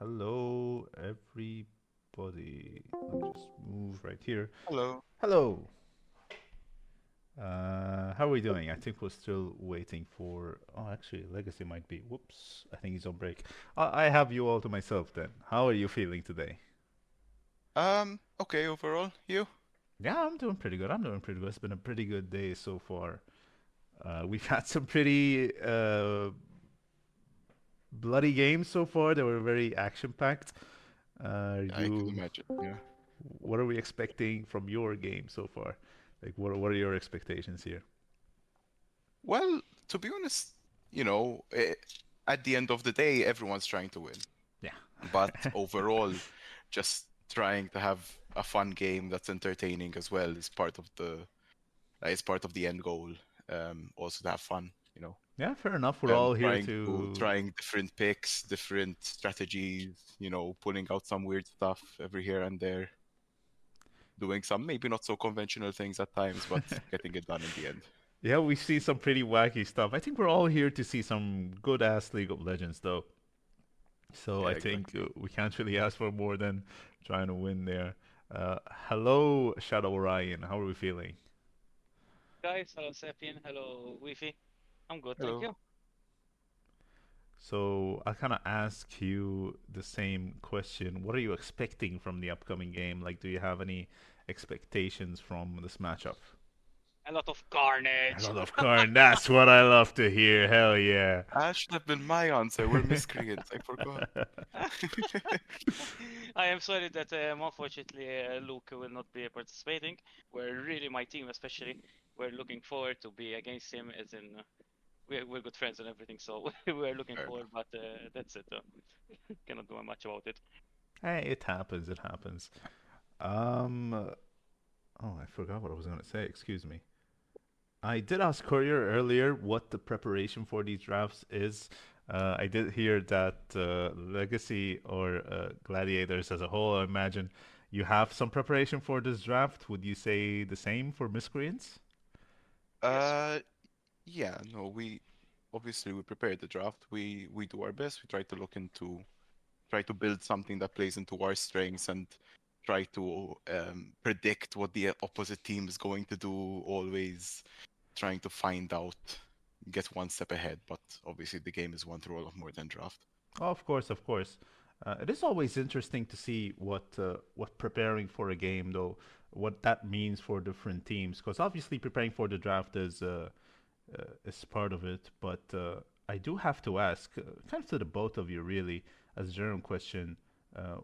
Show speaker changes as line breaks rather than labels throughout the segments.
Hello, everybody. Let me just move right here.
Hello.
Hello. How are we doing? I think we're still waiting for. Oh, actually, Legacy might be. Whoops. I think he's on break. I have you all to myself then. How are you feeling today?
Okay, overall, you?
Yeah, I'm doing pretty good. I'm doing pretty good. It's been a pretty good day so far. We've had some pretty bloody games so far. They were very action packed.
I can
You
imagine, yeah.
What are we expecting from your game so far? Like, what are your expectations here?
Well, to be honest, you know, eh, at the end of the day, everyone's trying to win.
Yeah.
But overall, just trying to have a fun game that's entertaining as well is part of the end goal. Also to have fun, you know.
Yeah, fair enough. We're all here
Trying different picks, different strategies, pulling out some weird stuff every here and there, doing some maybe not so conventional things at times, but getting it done in the end.
yeah, we see some pretty wacky stuff. I think we're all here to see some good ass League of Legends, though. So
Yeah,
I think
exactly.
we can't really ask for more than trying to win there. Hello, Shadow Ryan. How are we feeling?
Guys, hello Sapien, hello Wi-Fi. I'm good, thank
Hello.
you.
So I kind of ask you the same question. What are you expecting from the upcoming game? Like, do you have any expectations from this matchup?
A lot of
A
carnage.
lot of corn. That's what I love to hear. Hell yeah.
That should have been my answer. We're miscreants. I forgot.
I am sorry that unfortunately Luke will not be participating. We're really my team, especially. We're looking forward to be against him, as in we're good friends and everything. So we're looking
Fair
forward,
enough.
but that's it. Cannot do much about it.
Hey, it happens. It happens. Um. Oh, I forgot what I was gonna say. Excuse me. I did ask Courier earlier what the preparation for these drafts is. I did hear that Legacy or Gladiators as a whole, I imagine you have some preparation for this draft. Would you say the same for Miscreants?
Yes.
Uh, yeah, no, we obviously we prepared the draft. We do our best. We try to build something that plays into our strengths and try to predict what the opposite team is going to do. Always trying to find out, get one step ahead. But obviously, the game is won through a lot more than draft.
Oh, of course, of course. It is always interesting to see what preparing for a game, though, what that means for different teams. Because obviously, preparing for the draft is part of it. But I do have to ask, kind of to the both of you, really, as a general question,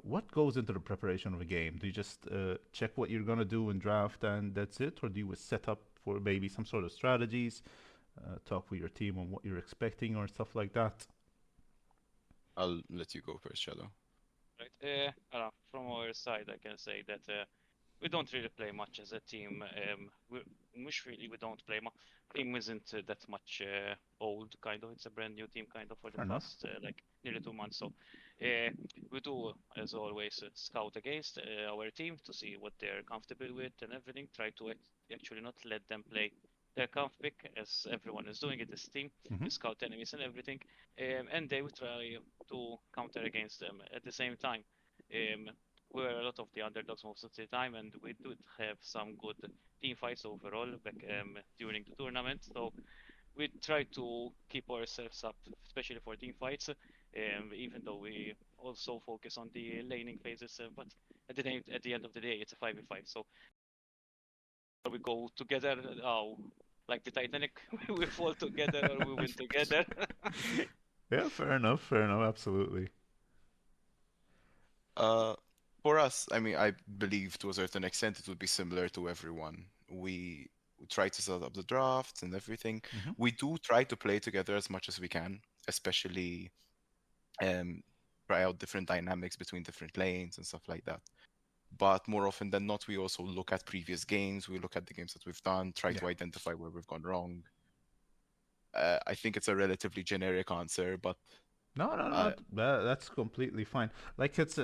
what goes into the preparation of a game? Do you just check what you're gonna do in draft and that's it, or do you set up for maybe some sort of strategies, talk with your team on what you're expecting or stuff like that?
I'll let you go first, Shadow.
Right. From our side, I can say that we don't really play much as a team. We don't play much. Team isn't that much old, kind of. It's a brand new team, kind of, for the
Fair enough.
past like nearly 2 months. So uh, we do, as always, scout against our team to see what they're comfortable with and everything. Try to actually not let them play their comp pick, as everyone is doing it as team.
Hmm.
We scout enemies and everything, and they will try to counter against them at the same time. Um, we're a lot of the underdogs most of the time, and we do have some good team fights overall back during the tournament. So we try to keep ourselves up, especially for team fights, even though we also focus on the laning phases. But at the end of the day, it's a 5v5. So we go together, like the Titanic, we fall together or we win together.
Yeah, fair enough. Fair enough. Absolutely.
Uh, for us, I mean, I believe to a certain extent it would be similar to everyone. We try to set up the drafts and everything.
Hmm.
We do try to play together as much as we can, especially um, try out different dynamics between different lanes and stuff like that. But more often than not, we also look at previous games. We look at the games that we've done, try
Yeah.
to identify where we've gone wrong. I think it's a relatively generic answer, but
No, no, no.
uh,
That's completely fine. Like it's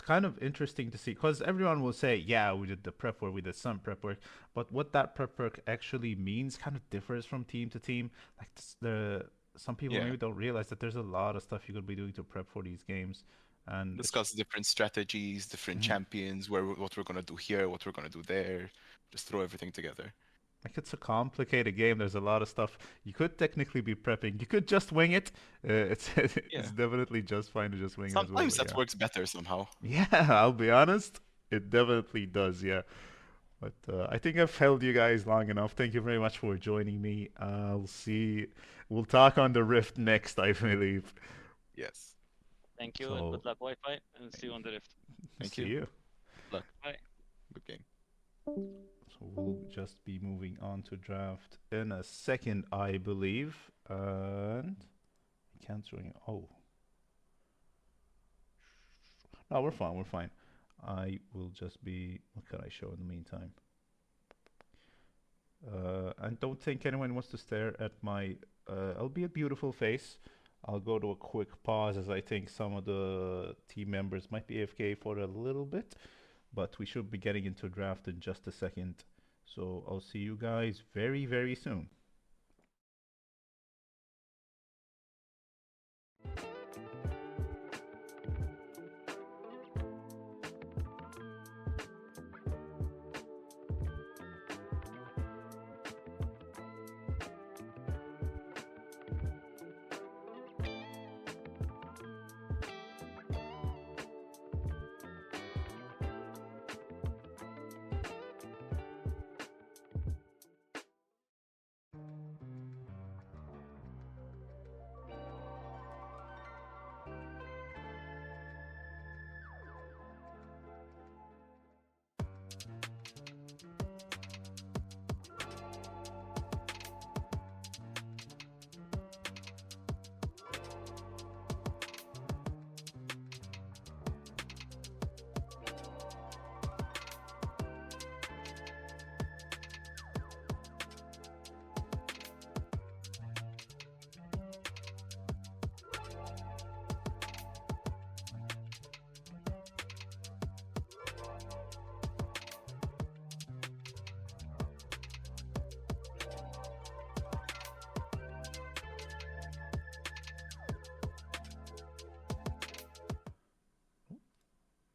kind of interesting to see because everyone will say, "Yeah, we did the prep work, we did some prep work," but what that prep work actually means kind of differs from team to team. Like the some people
yeah,
maybe don't realize that there's a lot of stuff you could be doing to prep for these games. and
Discuss different strategies, different
Mhm.
champions, what we're gonna do here, what we're gonna do there. Just throw everything together.
like it's a complicated game. There's a lot of stuff. You could technically be prepping. You could just wing it. It's
Yeah.
it's definitely just fine to just wing it as well.
Sometimes
But
that
yeah,
works better somehow.
yeah. I'll be honest. It definitely does. Yeah. But I think I've held you guys long enough. Thank you very much for joining me. I'll see. We'll talk on the Rift next, I believe.
Yes.
Thank you and
So
good luck, Wi-Fi, and see you on the Rift.
Thank
see
you.
you.
Luck.
Bye.
Good game.
So we'll just be moving on to draft in a second, I believe. And canceling. Oh, no, we're fine. We're fine. I will just be. What can I show in the meantime? I don't think anyone wants to stare at my albeit beautiful face. I'll go to a quick pause as I think some of the team members might be AFK for a little bit, but we should be getting into draft in just a second. So I'll see you guys very, very soon.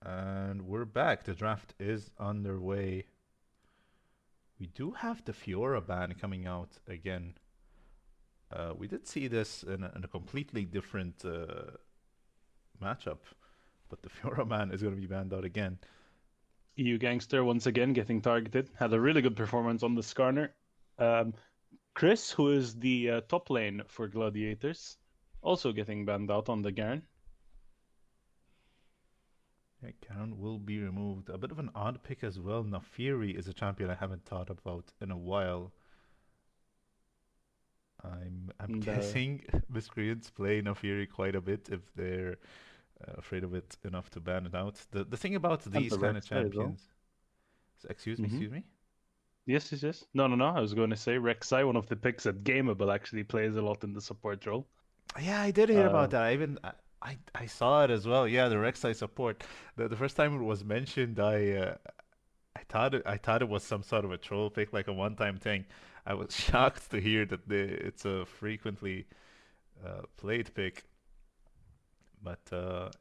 And we're back. The draft is underway. We do have the Fiora ban coming out again. We did see this in a completely different matchup, but the Fiora ban is going to be banned out again.
EU Gangster once again getting targeted. Had a really good performance on the Skarner. Chris, who is the top lane for Gladiators, also getting banned out on the Garen.
Yeah, Karen will be removed. A bit of an odd pick as well. Nafiri is a champion I haven't thought about in a while. I'm
And,
guessing Miscreants play Nafiri quite a bit if they're afraid of it enough to ban it out. The thing about
And
these
the
kind of
Rek'Sai as well.
champions. Excuse me,
Mhm.
excuse me.
Yes, yes, yes. No. I was going to say Rek'Sai, one of the picks at Gameable, actually plays a lot in the support role.
Yeah, I did hear
Uh,
about that. I saw it as well. Yeah, the Rek'Sai support. The first time it was mentioned, I thought it was some sort of a troll pick, like a one-time thing. I was shocked to hear that it's a frequently played pick. But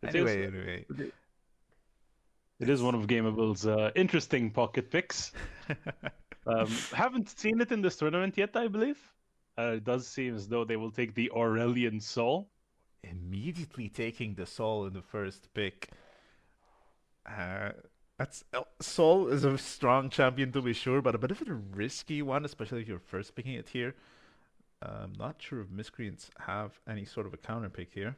It is.
anyway,
It is one of Gameable's interesting pocket picks. Haven't seen it in this tournament yet, I believe. It does seem as though they will take the Aurelian Soul.
immediately taking the Soul in the first pick. That's Soul is a strong champion to be sure, but a bit of a risky one, especially if you're first picking it here. I'm not sure if Miscreants have any sort of a counter pick here.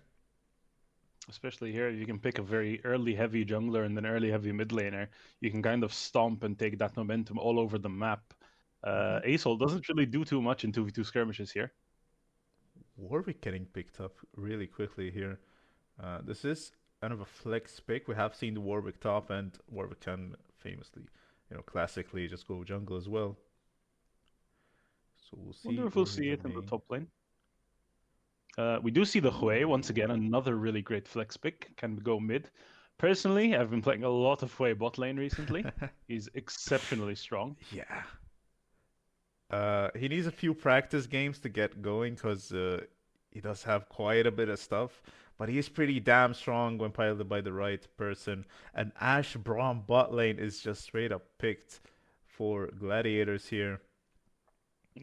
Especially here, you can pick a very early heavy jungler and an early heavy mid laner. You can kind of stomp and take that momentum all over the map. Asol doesn't really do too much in 2v2 skirmishes here.
Warwick getting picked up really quickly here. This is kind of a flex pick. We have seen the Warwick top, and Warwick can famously, classically just go jungle as well. So we'll see.
Wonder if we'll
where
see
we
it in the
remain.
top lane. We do see the Hui once again, another really great flex pick. Can go mid. Personally, I've been playing a lot of Hui bot lane recently. He's exceptionally strong.
Yeah. He needs a few practice games to get going because he does have quite a bit of stuff, but he's pretty damn strong when piloted by the right person. And Ash Braum bot lane is just straight up picked for Gladiators here.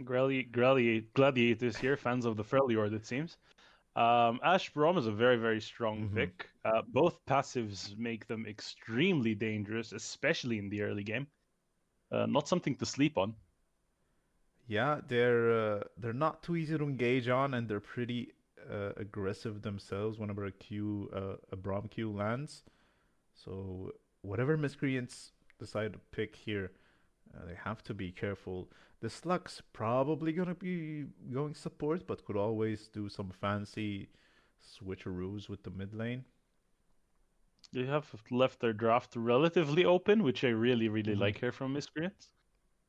Gladiators here, fans of the Freljord, it seems. Ash Braum is a very, very strong pick. Both passives make them extremely dangerous, especially in the early game. Not something to sleep on.
Yeah, they're not too easy to engage on, and they're pretty aggressive themselves whenever a Braum Q lands. So whatever miscreants decide to pick here, they have to be careful. The Slug's probably gonna be going support, but could always do some fancy switcheroos with the mid lane.
They have left their draft relatively open, which I really, really like here from Miscreants.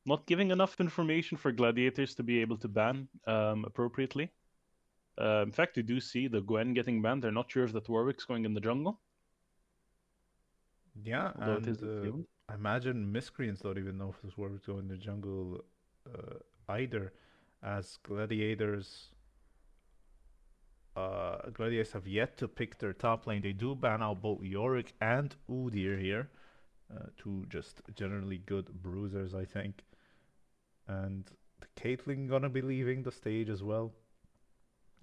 Not giving enough information for Gladiators to be able to ban appropriately. In fact, we do see the Gwen getting banned. They're not sure if that Warwick's going in the jungle.
Yeah,
Although it
and
is assumed.
I imagine Miscreants don't even know if this Warwick's going in the jungle either, as Gladiators have yet to pick their top lane. They do ban out both Yorick and Udyr here, two just generally good bruisers, I think. And Caitlyn gonna be leaving the stage as well.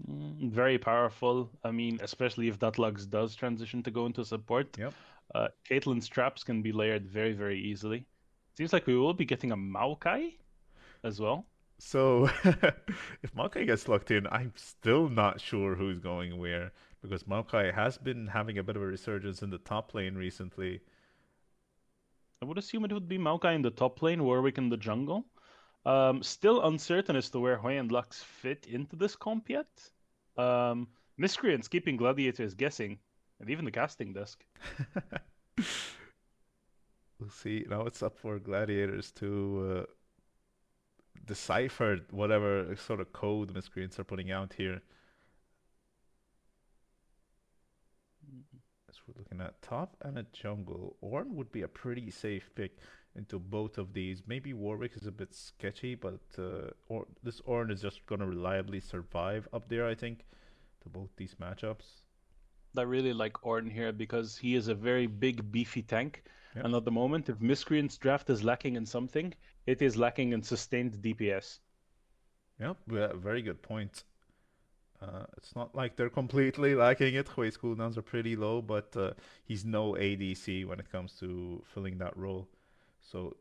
Very powerful. I mean, especially if that Lux does transition to go into support.
Yep.
Caitlyn's traps can be layered very, very easily. Seems like we will be getting a Maokai as well.
So, if Maokai gets locked in, I'm still not sure who's going where, because Maokai has been having a bit of a resurgence in the top lane recently.
I would assume it would be Maokai in the top lane, Warwick in the jungle. Still uncertain as to where Hoi and Lux fit into this comp yet. Miscreants keeping Gladiators guessing, and even the casting desk.
We'll see. Now it's up for Gladiators to decipher whatever sort of code Miscreants are putting out here. As we're looking at top and a jungle, Ornn would be a pretty safe pick into both of these. Maybe Warwick is a bit sketchy, but this Ornn is just going to reliably survive up there, I think, to both these matchups.
I really like Ornn here because he is a very big, beefy tank.
Yep.
And at the moment, if Miscreant's draft is lacking in something, it is lacking in sustained DPS.
Yep, very good point. It's not like they're completely lacking it. Hui's cooldowns are pretty low, but he's no ADC when it comes to filling that role. So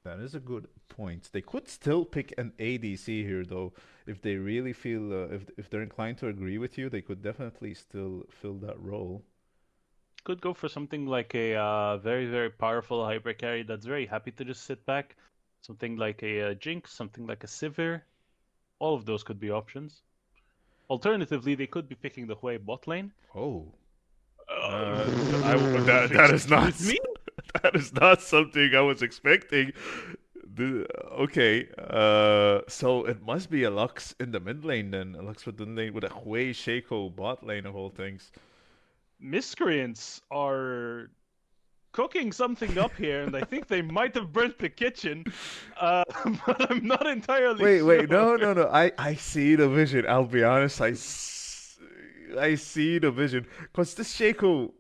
that is a good point. They could still pick an ADC here, though. If they really feel, if they're inclined to agree with you, they could definitely still fill that role.
Could go for something like a very, very powerful hyper carry that's very happy to just sit back. Something like a Jinx, something like a Sivir. All of those could be options. Alternatively, they could be picking the Hui bot lane.
Oh.
That
is not
me?
that is not something I was expecting. Okay, so it must be a Lux in the mid lane then. A Lux with the lane with a Hui Shaco bot lane of all things.
Miscreants are cooking something up here, and I think they might have burnt the kitchen, but I'm not entirely sure.
Wait, no. I see the vision. I'll be honest. I see the vision. Because this Shaco...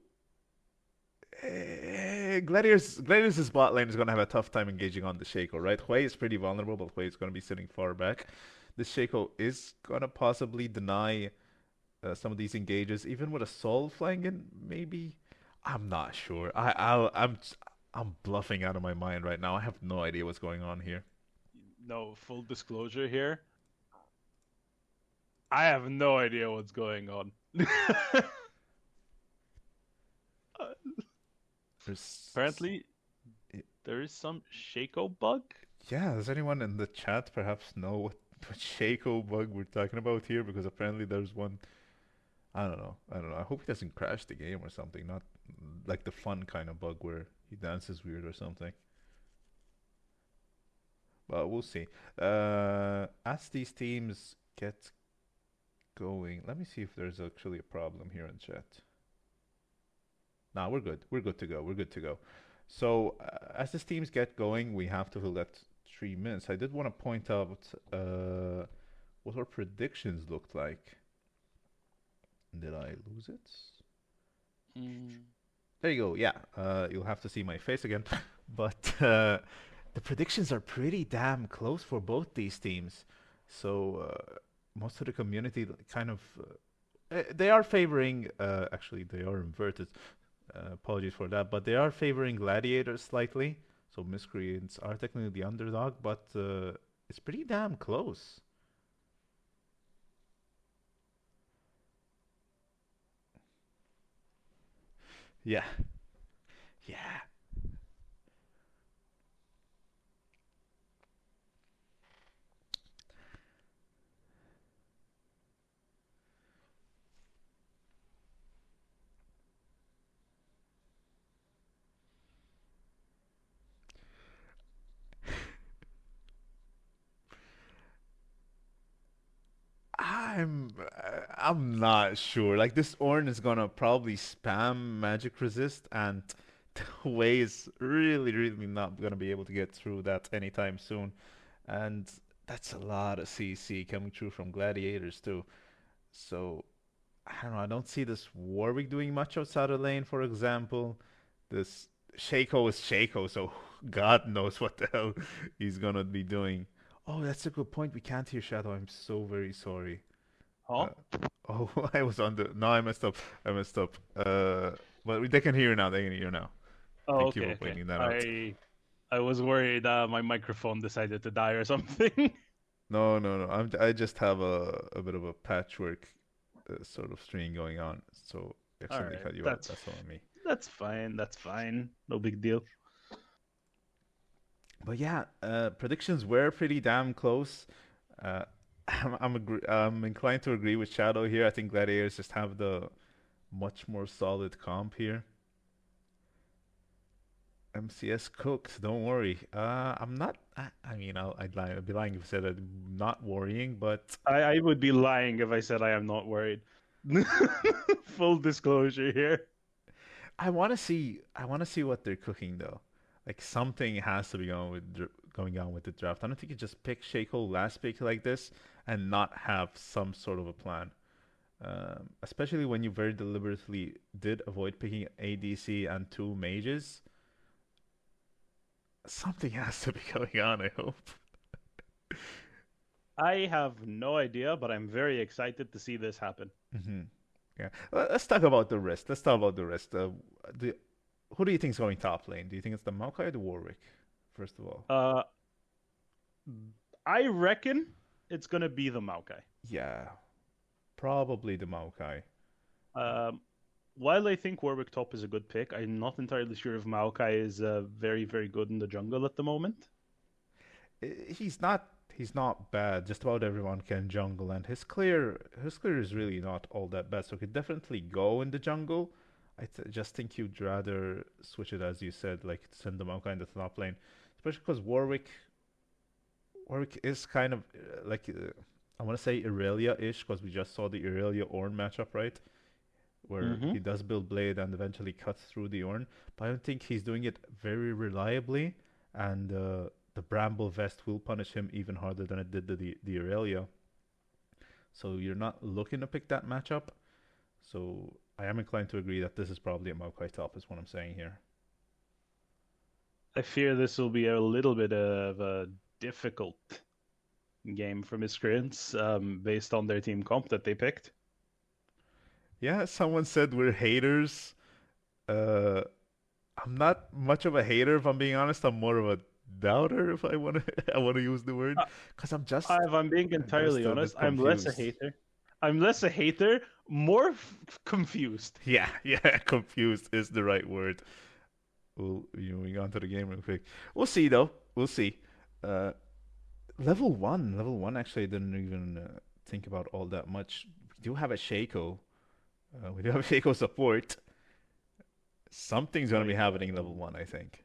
Gladiators' bot lane is going to have a tough time engaging on the Shaco, right? Hui is pretty vulnerable, but Hui is going to be sitting far back. This Shaco is going to possibly deny some of these engages, even with a Soul flying in, maybe. I'm not sure. I'm bluffing out of my mind right now. I have no idea what's going on here.
No, full disclosure here. I have no idea what's going on. Apparently, there is some Shaco bug.
Yeah, does anyone in the chat perhaps know what Shaco bug we're talking about here? Because apparently there's one. I don't know. I hope he doesn't crash the game or something. Not like the fun kind of bug where he dances weird or something. But we'll see. As these teams get going, let me see if there's actually a problem here in chat. Nah, we're good. We're good to go. We're good to go. So as these teams get going, we have to fill that 3 minutes. I did want to point out what our predictions looked like. Did I lose it? There you go. Yeah, you'll have to see my face again. But the predictions are pretty damn close for both these teams. So most of the community kind of they are favoring. Actually, they are inverted. Apologies for that, but they are favoring gladiators slightly. So miscreants are technically the underdog, but it's pretty damn close. Yeah, yeah. I'm not sure. Like this Ornn is gonna probably spam magic resist, and the way is really not gonna be able to get through that anytime soon. And that's a lot of CC coming through from gladiators too. So I don't know. I don't see this Warwick doing much outside of lane, for example. This Shaco is Shaco, so God knows what the hell he's gonna be doing. Oh, that's a good point. We can't hear Shadow. I'm so very sorry.
Huh?
Uh, oh, I was on the. No, I messed up. I messed up. But they can hear you now. They can hear you now.
Oh,
Thank you
okay,
for
okay.
pointing that out.
I was worried my microphone decided to die or something.
No, no, no. I just have a bit of a patchwork sort of string going on, so I
All
accidentally
right,
cut you out. That's all on me.
that's fine. That's fine. No big deal.
But yeah, predictions were pretty damn close. Uh, I'm inclined to agree with Shadow here. I think Gladiators just have the much more solid comp here. MCS cooked. Don't worry. I'm not. I mean, I'd be lying if I said I'm not worrying, but
I would be lying if I said I am not worried. Full disclosure here.
I want to see. I want to see what they're cooking though. Like something has to be going on with the draft. I don't think you just pick Shaco last pick like this and not have some sort of a plan. Especially when you very deliberately did avoid picking ADC and two mages. Something has to be going on, I hope.
I have no idea, but I'm very excited to see this happen.
Hmm. Yeah. Let's talk about the rest. Let's talk about the rest. The, who do you think is going top lane? Do you think it's the Maokai or the Warwick, first of all?
I reckon it's gonna be the Maokai.
Yeah, probably the Maokai.
Um, while I think Warwick top is a good pick, I'm not entirely sure if Maokai is very, very good in the jungle at the moment.
He's not. He's not bad. Just about everyone can jungle, and his clear is really not all that bad. So he could definitely go in the jungle. Just think you'd rather switch it, as you said, like send the Maokai in the top lane, especially because Warwick is kind of I want to say Irelia-ish because we just saw the Irelia Ornn matchup, right? Where
Mm-hmm.
he does build Blade and eventually cuts through the Ornn. But I don't think he's doing it very reliably, and the Bramble Vest will punish him even harder than it did the Irelia. So you're not looking to pick that matchup. So I am inclined to agree that this is probably a Maokai top, is what I'm saying here.
I fear this will be a little bit of a difficult game for Miscreants, based on their team comp that they picked.
Yeah, someone said we're haters. Uh, I'm not much of a hater, if I'm being honest. I'm more of a doubter, if I want to I want to use the word,
Uh,
because
If I'm being
I'm just
entirely
a
honest,
bit
I'm less a
confused.
hater. I'm less a hater, more confused.
Yeah, yeah, confused is the right word. We'll moving on to the game real quick. We'll see though. We'll see. Uh, level one. Actually, I didn't even think about all that much. We do have a Shaco. We do have a Shaco support. Something's gonna be
Wait,
happening level one, I think.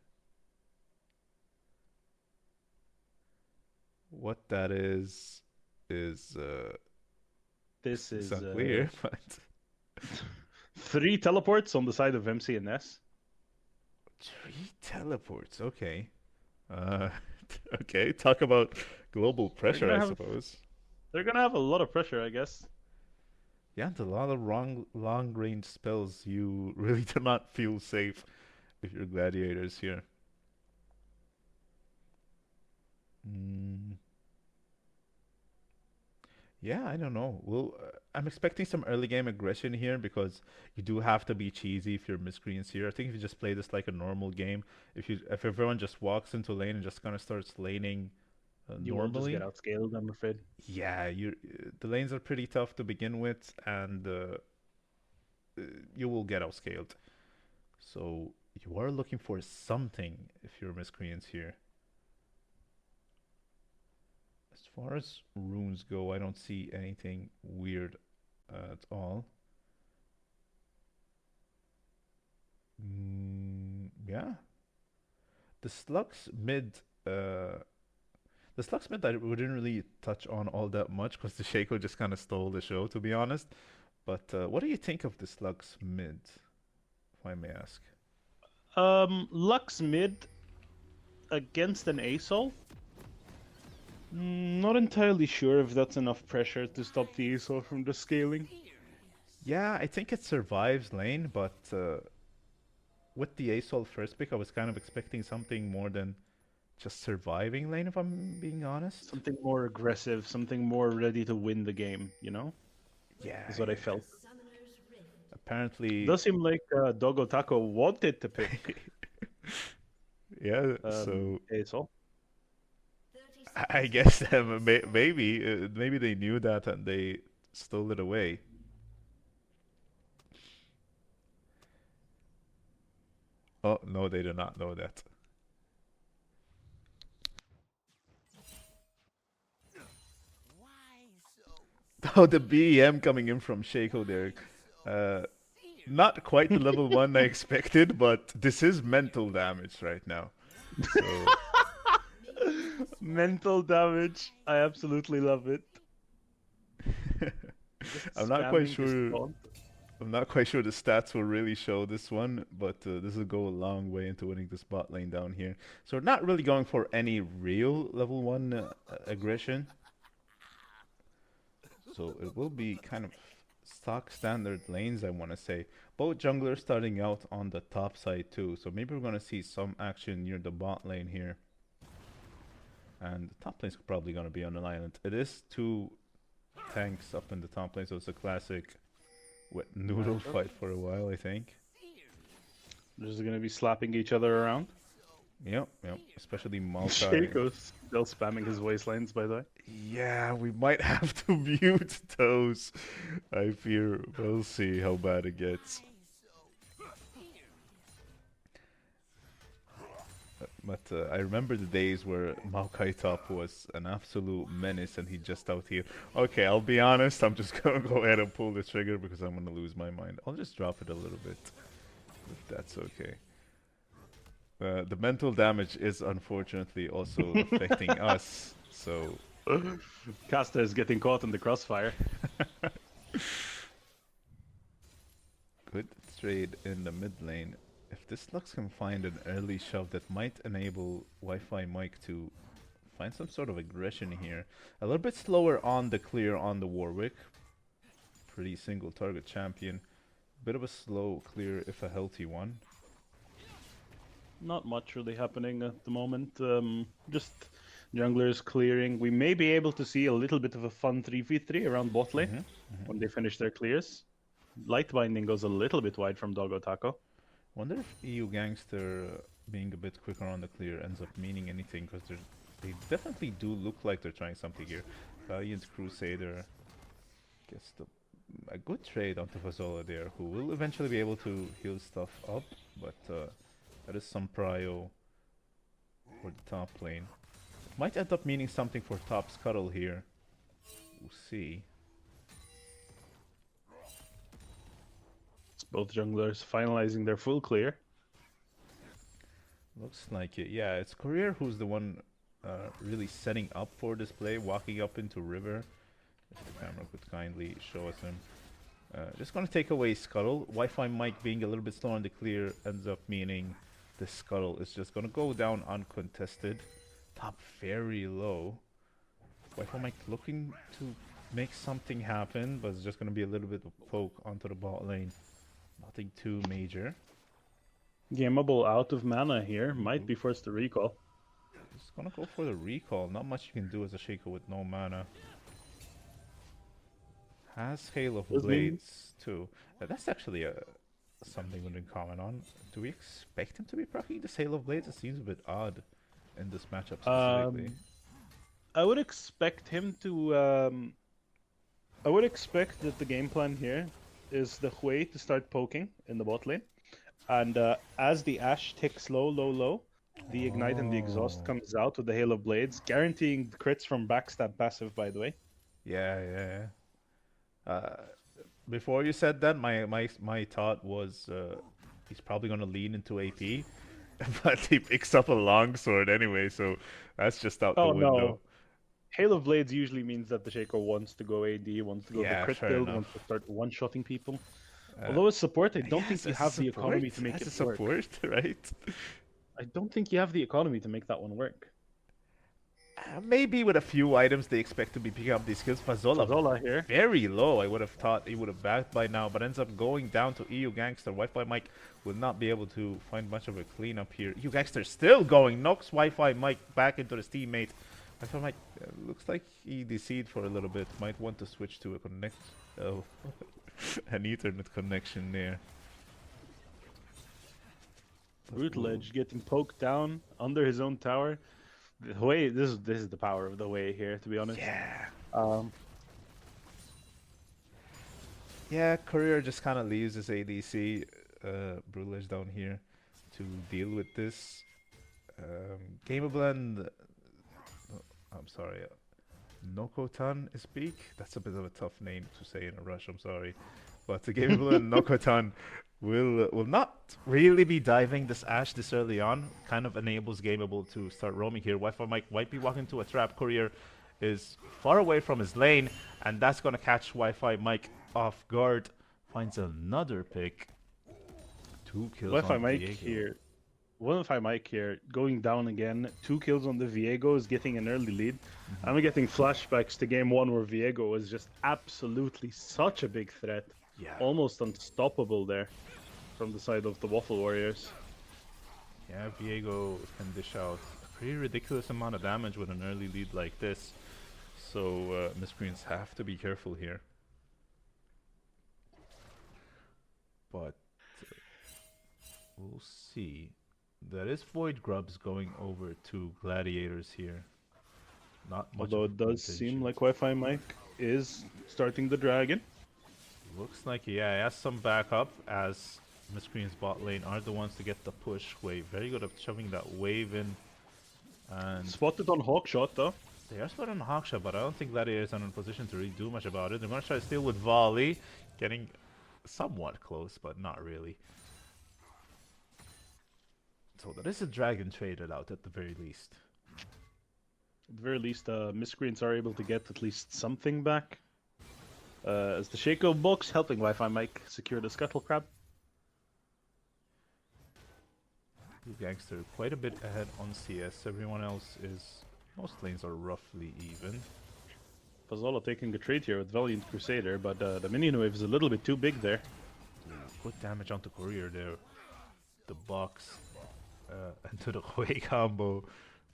What that is
this
it's
is
unclear, but
3 teleports on the side of MCS.
three teleports. Okay. Uh, okay. Talk about global
We're
pressure,
gonna
I
have
suppose.
They're gonna have a lot of pressure, I guess.
Yeah, and a lot of long range spells. You really do not feel safe if you're gladiators here. Mm, yeah, I don't know. Well, I'm expecting some early game aggression here because you do have to be cheesy if you're miscreants here. I think if you just play this like a normal game, if everyone just walks into lane and just kind of starts laning
You will just get
normally,
outscaled, I'm afraid.
yeah, the lanes are pretty tough to begin with, and you will get outscaled. So you are looking for something if you're miscreants here. As far as runes go, I don't see anything weird at all. Yeah, the slugs mid. The slugs mid I wouldn't really touch on all that much because the Shaco just kind of stole the show, to be honest. But what do you think of the slugs mid, if I may ask?
Lux mid against an ASOL? Not entirely sure if that's enough pressure to stop the ASOL from just scaling.
Yeah, I think it survives lane, but with the ASOL first pick, I was kind of expecting something more than just surviving lane, if I'm being honest.
Something more aggressive, something more ready to win the game, you know?
Yeah,
Is what I felt.
apparently,
Does seem like Dogo Taco wanted to pick
yeah. So
ASOL.
I guess maybe they knew that and they stole it away. Oh no, they did not know that. Oh, the BEM coming in from Shaco there. Uh, Not quite the level one I expected, but this is mental damage right now. So
Mental damage. I absolutely love it.
I'm not quite
Spamming his
sure.
taunt.
I'm not quite sure the stats will really show this one, but this will go a long way into winning the spot lane down here. So we're not really going for any real level one aggression. So it will be kind of stock standard lanes, I want to say. Both junglers starting out on the top side too. So maybe we're going to see some action near the bot lane here. And the top lane's probably going to be on an island. It is two tanks up in the top lane, so it's a classic wet noodle fight for a while, I think.
They're just gonna be slapping each other around.
Yep. Especially Malta.
Shaco's still spamming his wastelands, by the way.
Yeah, we might have to mute those. I fear we'll see how bad it gets. But I remember the days where Maokai Top was an absolute menace and he just out here. Okay, I'll be honest, I'm just gonna go ahead and pull the trigger because I'm gonna lose my mind. I'll just drop it a little bit, if that's okay. The mental damage is unfortunately also affecting us, so...
Casta is getting caught in the crossfire.
Good trade in the mid lane. If this Lux can find an early shove that might enable Wi-Fi Mike to find some sort of aggression here. A little bit slower on the clear on the Warwick. Pretty single target champion. Bit of a slow clear if a healthy one.
Not much really happening at the moment. Just junglers clearing. We may be able to see a little bit of a fun 3v3 around bot lane when they finish their clears. Light binding goes a little bit wide from Doggo Taco.
Wonder if EU Gangster being a bit quicker on the clear ends up meaning anything, because they definitely do look like they're trying something here. Valiant Crusader gets a good trade onto Fazola there, who will eventually be able to heal stuff up, but that is some prio for the top lane. Might end up meaning something for top Scuttle here. We'll see.
Both junglers finalizing their full clear.
Looks like it. Yeah, it's Courier who's the one really setting up for this play, walking up into River. If the camera could kindly show us him. Just gonna take away Scuttle. Wi-Fi Mike being a little bit slow on the clear ends up meaning the Scuttle is just gonna go down uncontested. Top very low. Wi-Fi Mike looking to make something happen, but it's just going to be a little bit of poke onto the bot lane. Nothing too major.
Gameable out of mana here. Might be forced to recall.
He's going to go for the recall. Not much you can do as a Shaco with no mana. Has Hail of Blades too. That's actually something we didn't comment on. Do we expect him to be proccing the Hail of Blades? It seems a bit odd in this matchup specifically.
I would expect him to. I would expect that the game plan here is the Hui to start poking in the bot lane, and as the Ashe ticks low, the Ignite and the Exhaust comes out with the Hail of Blades, guaranteeing the crits from backstab passive. By the way.
Yeah. Before you said that, my thought was he's probably gonna lean into AP, but he picks up a longsword anyway, so that's just out the window.
No. Hail of Blades usually means that the Shaco wants to go AD, wants to go the crit build, wants to start one-shotting people. Although as support, I don't think you have the economy to make it work.
Support, right?
I don't think you have the economy to make that one work.
Maybe with a few items they expect to be picking up these skills. Fazola
here.
Very low. I would have thought he would have backed by now, but ends up going down to EU Gangster. Wi-Fi Mike will not be able to find much of a cleanup here. EU Gangster still going. Knocks Wi-Fi Mike back into his teammate. Wi-Fi Mike looks like he DC'd for a little bit. Might want to switch to a connect. Oh, an Ethernet connection there.
Brutal Edge getting poked down under his own tower. The way this is the power of the way here, to be honest.
Yeah.
Yeah,
Courier just kind of leaves his ADC, Brutal Edge down here, to deal with this. Game of Blend. I'm sorry. Nokotan is Beak. That's a bit of a tough name to say in a rush. I'm sorry, but the Game of Blend Nokotan will not really be diving this Ashe this early on. Kind of enables Gameable to start roaming here. Wi-Fi Mike might be walking to a trap. Courier is far away from his lane, and that's going to catch Wi-Fi Mike off guard. Finds another pick. 2 kills
Wi-Fi
on
Mike
Viego.
here. Wi-Fi Mike here, going down again. 2 kills on the Viego is getting an early lead. I'm getting flashbacks to game 1 where Viego was just absolutely such a big threat.
Yeah.
Almost unstoppable there from the side of the Waffle Warriors.
Yeah, Viego can dish out a pretty ridiculous amount of damage with an early lead like this. So Miscreants have to be careful here. But we'll see. There is Void Grubs going over to Gladiators here. Not much.
Although it does seem like Wi-Fi Mike is starting the dragon.
Looks like he has some backup, as Miscreant's bot lane are the ones to get the push wave. Very good at shoving that wave in. And
spotted on Hawkshot though.
They are spotted on Hawkshot, but I don't think Gladiators are in a position to really do much about it. They're going to try to steal with Volley, getting somewhat close, but not really. So there is a dragon traded out at the very least.
At the very least, Miscreants are able to get at least something back. As the Shaco box helping Wi-Fi Mike secure the Scuttle Crab.
Blue Gangster quite a bit ahead on CS. Everyone else is... most lanes are roughly even.
Fazola taking a trade here with Valiant Crusader, but the minion wave is a little bit too big there.
Good damage onto Courier there. The box and to the Hui combo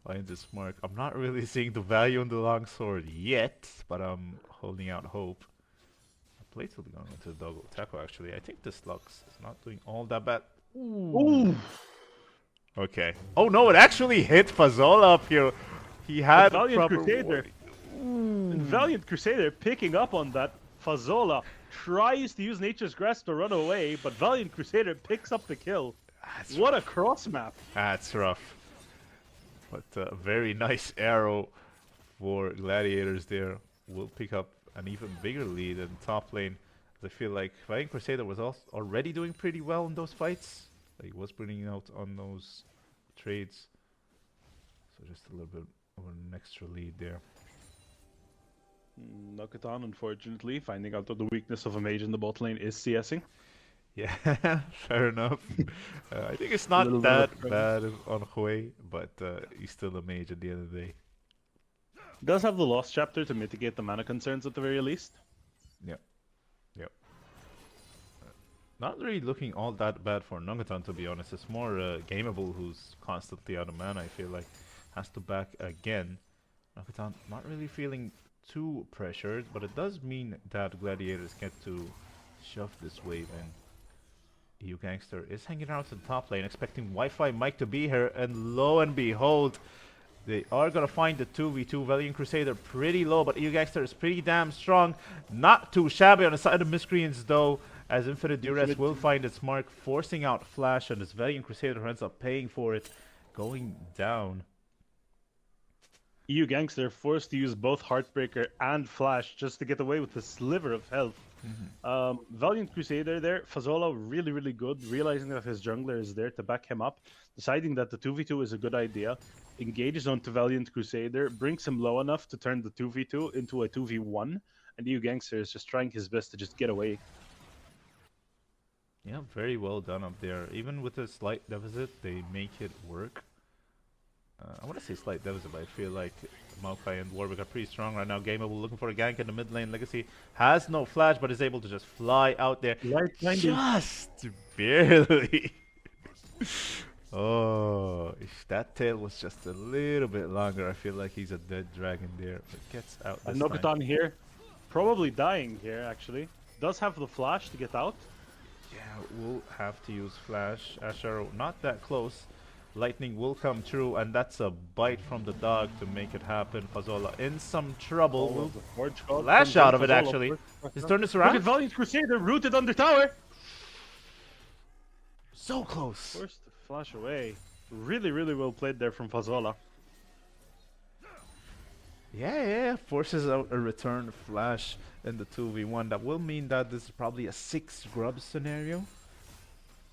finds this mark. I'm not really seeing the value in the longsword yet, but I'm holding out hope. Plates will be going into the double tackle actually. I think this Lux is not doing all that bad.
Ooh.
Okay. Oh no, it actually hit Fazola up here. He had
Valiant Crusader. And Valiant Crusader picking up on that. Fazola tries to use Nature's Grasp to run away, but Valiant Crusader picks up the kill. What a cross map.
That's rough. But a very nice arrow for Gladiators there. Will pick up an even bigger lead in top lane. I feel like Valiant Crusader was already doing pretty well in those fights. He was bringing out on those trades. So just a little bit of an extra lead there.
Nokotan, unfortunately, finding out that the weakness of a mage in the bot lane is CSing.
Yeah, fair enough. I think it's not that bad on Hui, but he's still a mage at the end of the day.
Does have the Lost Chapter to mitigate the mana concerns at the very least.
Yep. Yep. Not really looking all that bad for Nogatan, to be honest. It's more Gameable, who's constantly out of mana, I feel like. Has to back again. Nogatan not really feeling too pressured, but it does mean that Gladiators get to shove this wave in. EU Gangster is hanging out in the top lane, expecting Wi-Fi Mike to be here, and lo and behold, they are gonna find the 2v2. Valiant Crusader pretty low, but EU Gangster is pretty damn strong. Not too shabby on the side of Miscreants though, as Infinite Duress will find its mark, forcing out Flash, and this Valiant Crusader ends up paying for it, going down.
EU Gangster forced to use both Heartbreaker and Flash just to get away with a sliver of health. Valiant Crusader there, Fazola really, really good, realizing that his jungler is there to back him up, deciding that the 2v2 is a good idea, engages onto Valiant Crusader, brings him low enough to turn the 2v2 into a 2v1, and EU Gangster is just trying his best to just get away.
Yeah, very well done up there. Even with a slight deficit, they make it work. I want to say slight deficit, but I feel like Maokai and Warwick are pretty strong right now. Gameable looking for a gank in the mid lane. Legacy has no flash, but is able to just fly out there. Just barely. Oh, if that tail was just a little bit longer, I feel like he's a dead dragon there. But gets out this time.
Nogatan here, probably dying here actually. Does have the flash to get out.
Yeah, we'll have to use flash. Ash Arrow not that close. Lightning will come through, and that's a bite from the dog to make it happen. Fazola in some trouble. Will lash out of it, actually. He's turned this around.
Look at Valiant Crusader rooted under tower.
So close.
Forced to flash away. Really, really well played there from Fazola.
Yeah. Forces out a return flash in the 2v1. That will mean that this is probably a 6 grub scenario.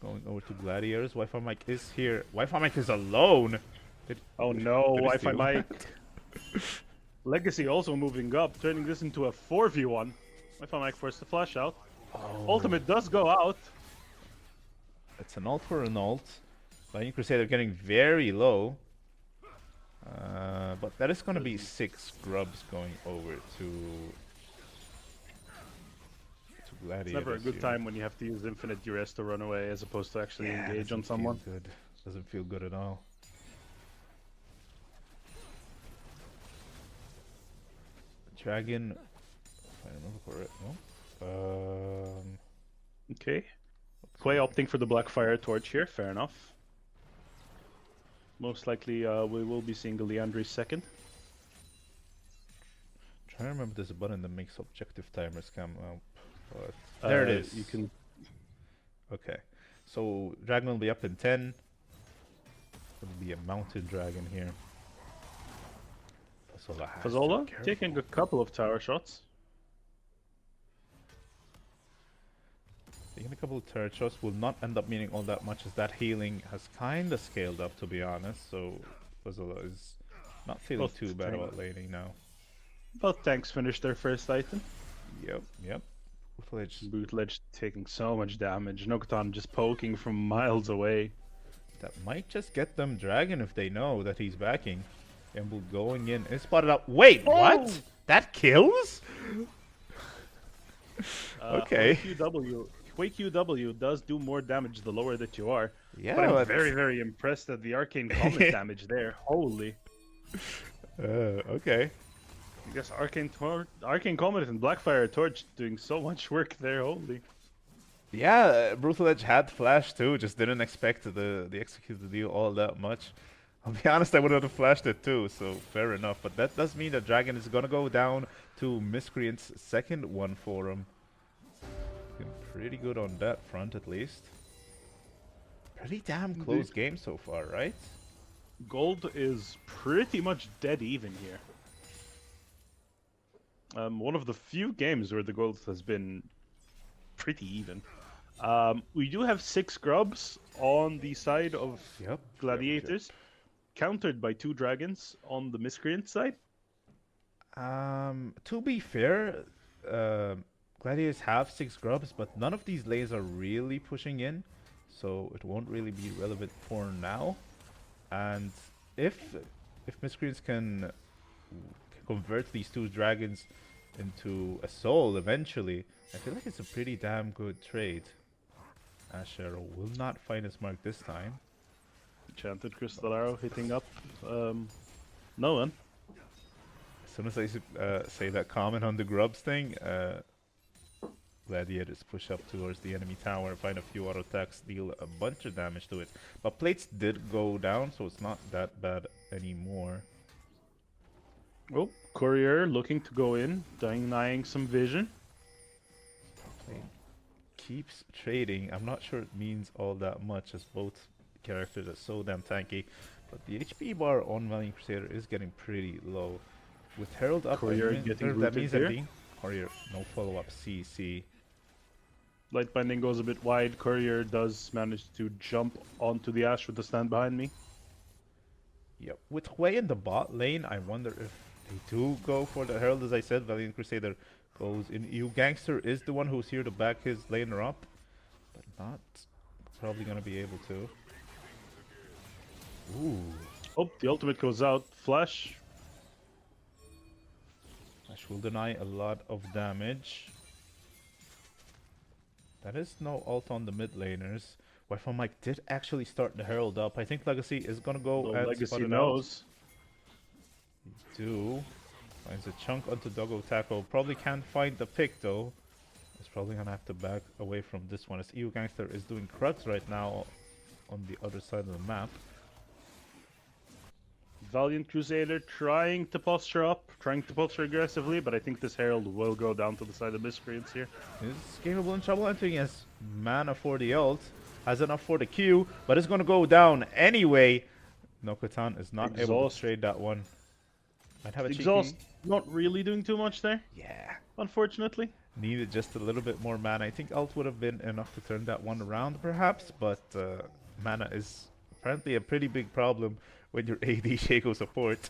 Going over to Gladiators. Wi-Fi Mike is here. Wi-Fi Mike is alone.
Oh no, Wi-Fi Mike. Legacy also moving up, turning this into a 4v1. Wi-Fi Mike forced to flash out. Ultimate does go out.
It's an ult for an ult. Valiant Crusader getting very low. But that is going to be 6 grubs going over to Gladiators.
It's never a good
here.
time when you have to use Infinite Duress to run away as opposed to actually engage on someone.
Good. Doesn't feel good at all. Dragon, if I remember correct, no?
Okay. Quay opting for the Blackfire Torch here, fair enough. Most likely we will be seeing the Leandri second.
Trying to remember there's a button that makes objective timers come up. But there it is.
You can.
Okay. So dragon will be up in 10. It'll be a mountain dragon here.
Fazola taking a couple of tower shots.
Taking a couple of turret shots will not end up meaning all that much, as that healing has kind of scaled up, to be honest. So Fazola is not feeling too bad about laning now.
Both tanks finished their first item.
Yep.
Bootledge taking so much damage. Nogatan just poking from miles away.
That might just get them dragon if they know that he's backing. Emble going in is spotted out. Wait, what? That kills? Okay.
Quake QW does do more damage the lower that you are.
Yeah,
but I'm very, very impressed at the Arcane Comet damage there. Holy.
Okay.
I guess Arcane Comet and Blackfire Torch doing so much work there. Holy.
Yeah, Brutal Edge had flash too. Just didn't expect the execute to deal all that much. I'll be honest, I would have flashed it too, so fair enough. But that does mean that Dragon is gonna go down to Miscreant's second one for him. Looking pretty good on that front, at least. Pretty damn close game so far, right?
Gold is pretty much dead even here. One of the few games where the gold has been pretty even. We do have 6 grubs on the side of Gladiators, countered by 2 dragons on the Miscreant side.
To be fair, Gladiators have 6 grubs, but none of these lanes are really pushing in, so it won't really be relevant for now. And if Miscreants can convert these two dragons into a soul eventually, I feel like it's a pretty damn good trade. Ash Arrow will not find its mark this time.
Enchanted Crystal Arrow hitting up. No one.
As soon as I say that comment on the grubs thing, Gladiators push up towards the enemy tower, find a few auto attacks, deal a bunch of damage to it. But plates did go down, so it's not that bad anymore.
Oh, Courier looking to go in, denying some vision.
Plate keeps trading. I'm not sure it means all that much, as both characters are so damn tanky. But the HP bar on Valiant Crusader is getting pretty low. With Herald up,
Courier getting
that means
rooted
that
here.
Courier, no follow-up CC.
Light Binding goes a bit wide. Courier does manage to jump onto the Ash with the stand behind me.
Yep. With Hui in the bot lane, I wonder if they do go for the Herald. As I said, Valiant Crusader goes in. EU Gangster is the one who's here to back his laner up, but not probably gonna be able to. Ooh.
Oh, the ultimate goes out. Flash.
Ash will deny a lot of damage. That is no ult on the mid laners. Wi-Fi Mike did actually start the Herald up. I think Legacy is gonna go
Well,
and
Legacy
spot it
knows.
out. Do. Finds a chunk onto Doggo Taco. Probably can't find the pick though. It's probably gonna have to back away from this one, as EU Gangster is doing Krugs right now on the other side of the map.
Valiant Crusader trying to posture up, trying to posture aggressively, but I think this Herald will go down to the side of Miscreants here.
Is Gameable in trouble, entering his mana for the ult. Has enough for the Q, but it's gonna go down anyway. Nokatan is not able to
Exhaust.
trade that one. Might have a
Exhaust
cheeky...
not really doing too much there,
Yeah.
unfortunately.
Needed just a little bit more mana. I think ult would have been enough to turn that one around perhaps, but mana is apparently a pretty big problem when you're AD Shaco support.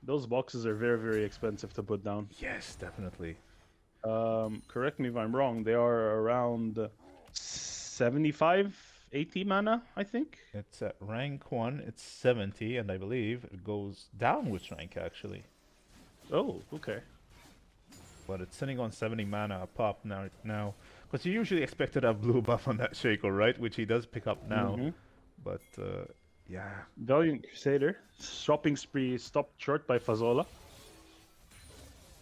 Those boxes are very, very expensive to put down.
Yes, definitely.
Correct me if I'm wrong, they are around 75, 80 mana, I think.
It's at rank 1, it's 70, and I believe it goes down with rank actually.
Oh, okay.
But it's sitting on 70 mana a pop now. Because you usually expect to have blue buff on that Shaco, right? Which he does pick up now.
Mhm.
But, yeah.
Valiant Crusader, shopping spree stopped short by Fazola.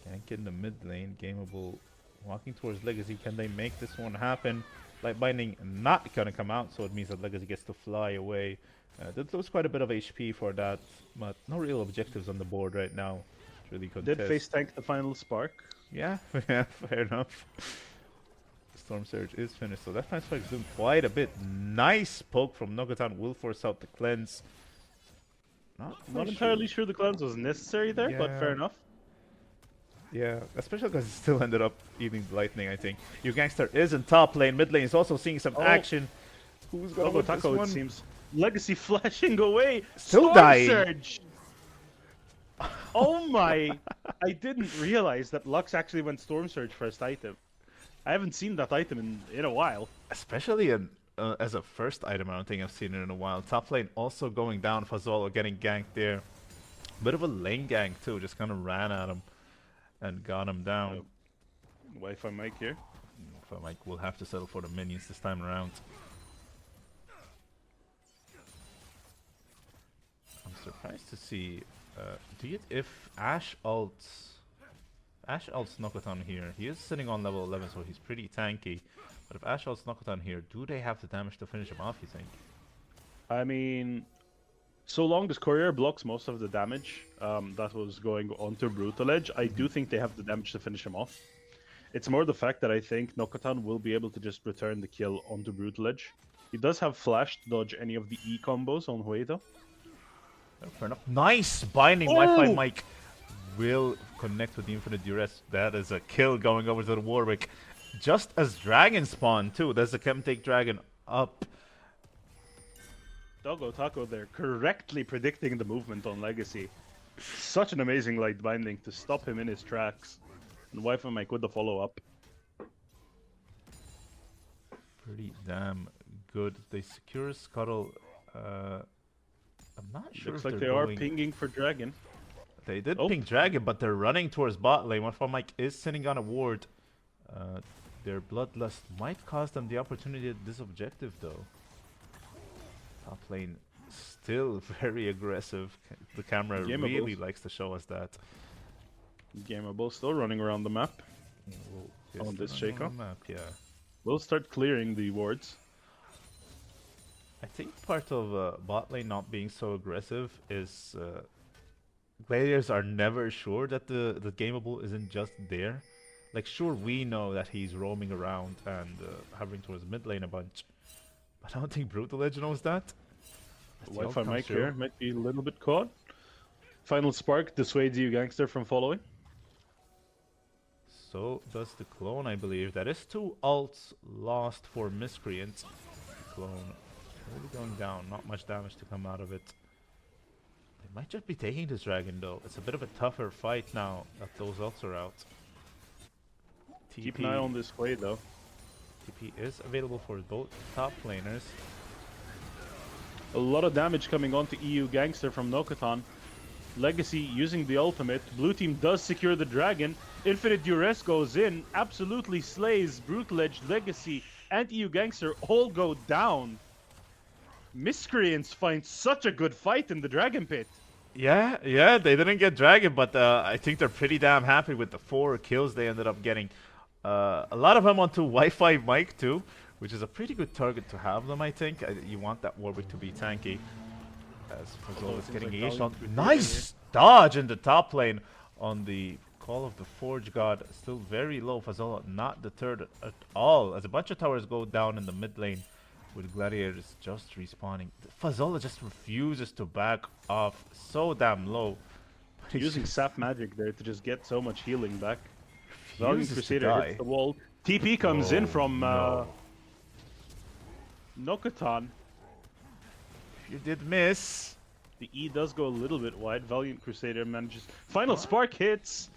Gank in the mid lane, Gameable walking towards Legacy. Can they make this one happen? Light Binding not gonna come out, so it means that Legacy gets to fly away. Did lose quite a bit of HP for that, but no real objectives on the board right now. It's really contest.
Did face tank the final spark.
Yeah, yeah, fair enough. Storm Surge is finished, so that time spike is doing quite a bit. Nice poke from Nogatan will force out the cleanse. Not
Entirely sure the cleanse was necessary there, but fair
Yeah.
enough.
Yeah, especially because it still ended up eating the lightning, I think. Your Gangster is in top lane. Mid lane is also seeing some
Oh.
action. Who's gonna
Doggo
win this
Taco,
one?
it seems. Legacy flashing away.
Still
Storm
dying.
Surge. Oh my! I didn't realize that Lux actually went Storm Surge first item. I haven't seen that item in a while.
Especially as a first item, I don't think I've seen it in a while. Top lane also going down. Fazolo getting ganked there. Bit of a lane gank too, just kind of ran at him and got him down.
Wi-Fi mic here.
So Mike will have to settle for the minions this time around. I'm surprised to see if Ash ults Nokatan here. He is sitting on level 11, so he's pretty tanky. But if Ash ults Nokatan here, do they have the damage to finish him off, you think?
I mean, so long as Courier blocks most of the damage that was going onto Brutal Edge, I do think they have the damage to finish him off. It's more the fact that I think Nokatan will be able to just return the kill onto Brutal Edge. He does have Flash to dodge any of the E combos on Huedo.
Fair enough. Nice binding
Oh!
Wi-Fi Mike will connect with the Infinite Duress. That is a kill going over to the Warwick. Just as Dragon spawn too. There's a Chemtake Dragon up.
Doggo Taco there, correctly predicting the movement on Legacy. Such an amazing light binding to stop him in his tracks. And Wi-Fi Mike with the follow-up.
Pretty damn good. They secure Scuttle. I'm not sure
Looks
if
like
they're
they are
going...
pinging for Dragon.
They did
Oh.
ping Dragon, but they're running towards bot lane. One from Mike is sitting on a ward. Their bloodlust might cost them the opportunity at this objective, though. Top lane still very aggressive. The camera
Gameable.
really likes to show us that.
Gameable still running around the map.
Well,
On
yes,
this
they're running
Shaco?
on the map, yeah.
We'll start clearing the wards.
I think part of bot lane not being so aggressive is Gladiators are never sure that the gameable isn't just there. Like, sure, we know that he's roaming around and hovering towards mid lane a bunch, but I don't think Brutal Edge knows that. As the ult
Wi-Fi
comes
mic
through.
here might be a little bit caught. Final spark dissuades you gangster from following.
So does the clone, I believe. That is 2 ults lost for Miscreant. Clone really going down, not much damage to come out of it. They might just be taking this dragon though. It's a bit of a tougher fight now that those ults are out.
Keep an eye on this way though.
TP is available for both top laners.
A lot of damage coming onto EU Gangster from Nokatan. Legacy using the ultimate. Blue team does secure the dragon. Infinite Duress goes in, absolutely slays Brutal Edge, Legacy, and EU Gangster all go down. Miscreants find such a good fight in the Dragon Pit.
Yeah, they didn't get dragon, but I think they're pretty damn happy with the 4 kills they ended up getting. A lot of them onto Wi-Fi mic too, which is a pretty good target to have them, I think. You want that Warwick to be tanky. As Fazol is getting engaged on. Nice dodge in the top lane on the Call of the Forge God. Still very low. Fazol not deterred at all, as a bunch of towers go down in the mid lane with Gladiators just respawning. Fazol just refuses to back off, so damn low. But he's
Using
just
sap magic there to just get so much healing back. Valiant
refuses to
Crusader
die.
hits the wall. TP comes in
Oh,
from
no.
Nokatan.
You did miss.
The E does go a little bit wide. Valiant Crusader manages. Final spark hits.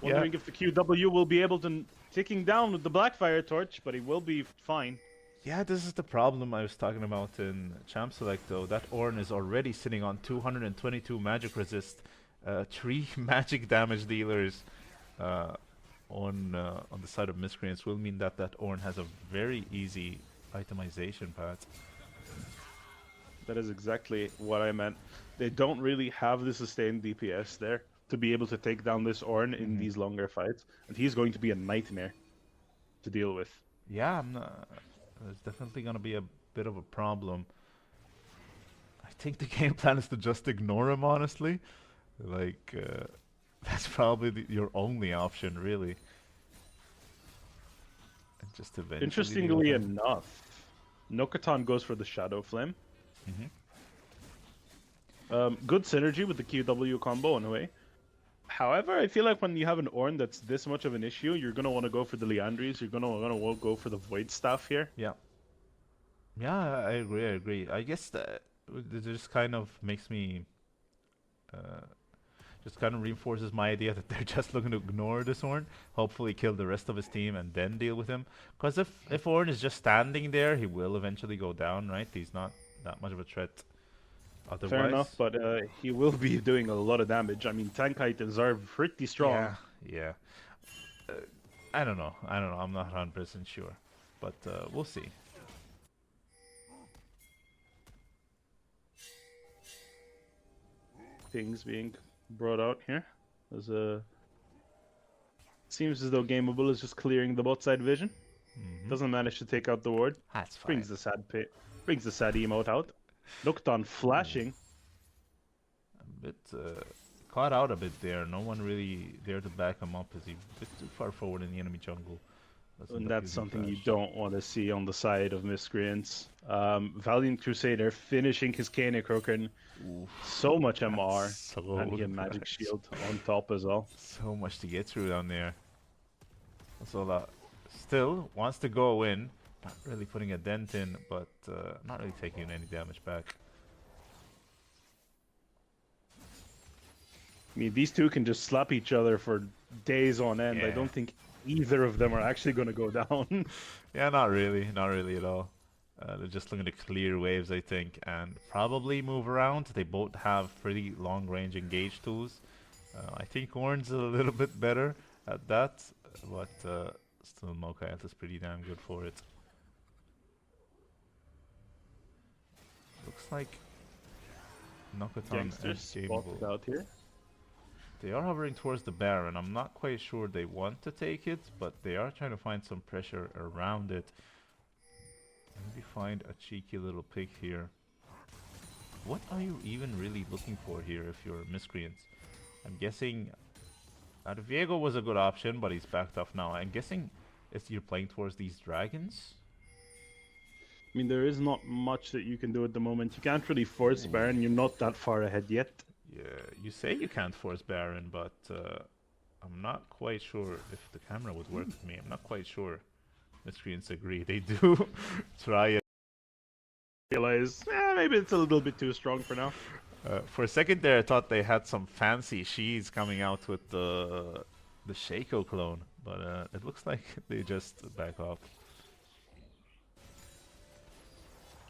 Wondering if the QW will be able to ticking down with the Blackfire torch, but he will be fine.
Yeah, this is the problem I was talking about in Champ Select though. That Ornn is already sitting on 222 magic resist, 3 magic damage dealers on the side of Miscreants will mean that that Ornn has a very easy itemization path.
That is exactly what I meant. They don't really have the sustained DPS there to be able to take down this Ornn in these longer fights, and he's going to be a nightmare to deal with.
Yeah, it's definitely going to be a bit of a problem. I think the game plan is to just ignore him, honestly. Like, that's probably your only option, really. And just eventually
Interestingly
deal with him.
enough, Nokatan goes for the Shadow Flame.
Mhm.
Good synergy with the QW combo in a way. However, I feel like when you have an Ornn that's this much of an issue, you're going to want to go for the Liandries, you're going to want to go for the Void Staff here.
Yeah. Yeah, I agree. I guess that it just kind of makes me... just kind of reinforces my idea that they're just looking to ignore this Ornn, hopefully kill the rest of his team and then deal with him. Because if Ornn is just standing there, he will eventually go down, right? He's not that much of a threat otherwise.
Fair enough, but he will be doing a lot of damage. I mean, tank items are pretty strong.
Yeah. I don't know. I'm not 100% sure. But we'll see.
Things being brought out here. There's a... Seems as though Gameable is just clearing the bot side vision. Doesn't manage to take out the ward.
That's fine.
Brings the sad emote out. Nocturne flashing.
A bit caught out a bit there. No one really there to back him up as he's a bit too far forward in the enemy jungle. Doesn't
And
look
that's
easy
something you
flash.
don't want to see on the side of Miscreants. Valiant Crusader finishing his Kane Kroken. So much MR.
So
And he had Magic
nice.
Shield on top as well.
So much to get through down there. So still wants to go in. Not really putting a dent in, but not really taking any damage back.
I mean, these two can just slap each other for days on end. I
Yeah.
don't think either of them are actually going to go down.
Yeah, not really at all. They're just looking to clear waves, I think, and probably move around. They both have pretty long-range engage tools. I think Orange is a little bit better at that, but still Mokael is pretty damn good for it. Looks like Nokatan and
Gangsters spotted
Gameable.
out here.
They are hovering towards the Baron. I'm not quite sure they want to take it, but they are trying to find some pressure around it. Maybe find a cheeky little pick here. What are you even really looking for here if you're Miscreants? I'm guessing Viego was a good option, but he's backed off now. I'm guessing you're playing towards these dragons?
I mean, there is not much that you can do at the moment. You can't really force Baron. You're not that far ahead yet.
Yeah, you say you can't force Baron, but I'm not quite sure if the camera would work with me. I'm not quite sure. Miscreants agree. They do try it.
Realize, maybe it's a little bit too strong for now.
For a second there, I thought they had some fancy she's coming out with the Shaco clone, but it looks like they just back off.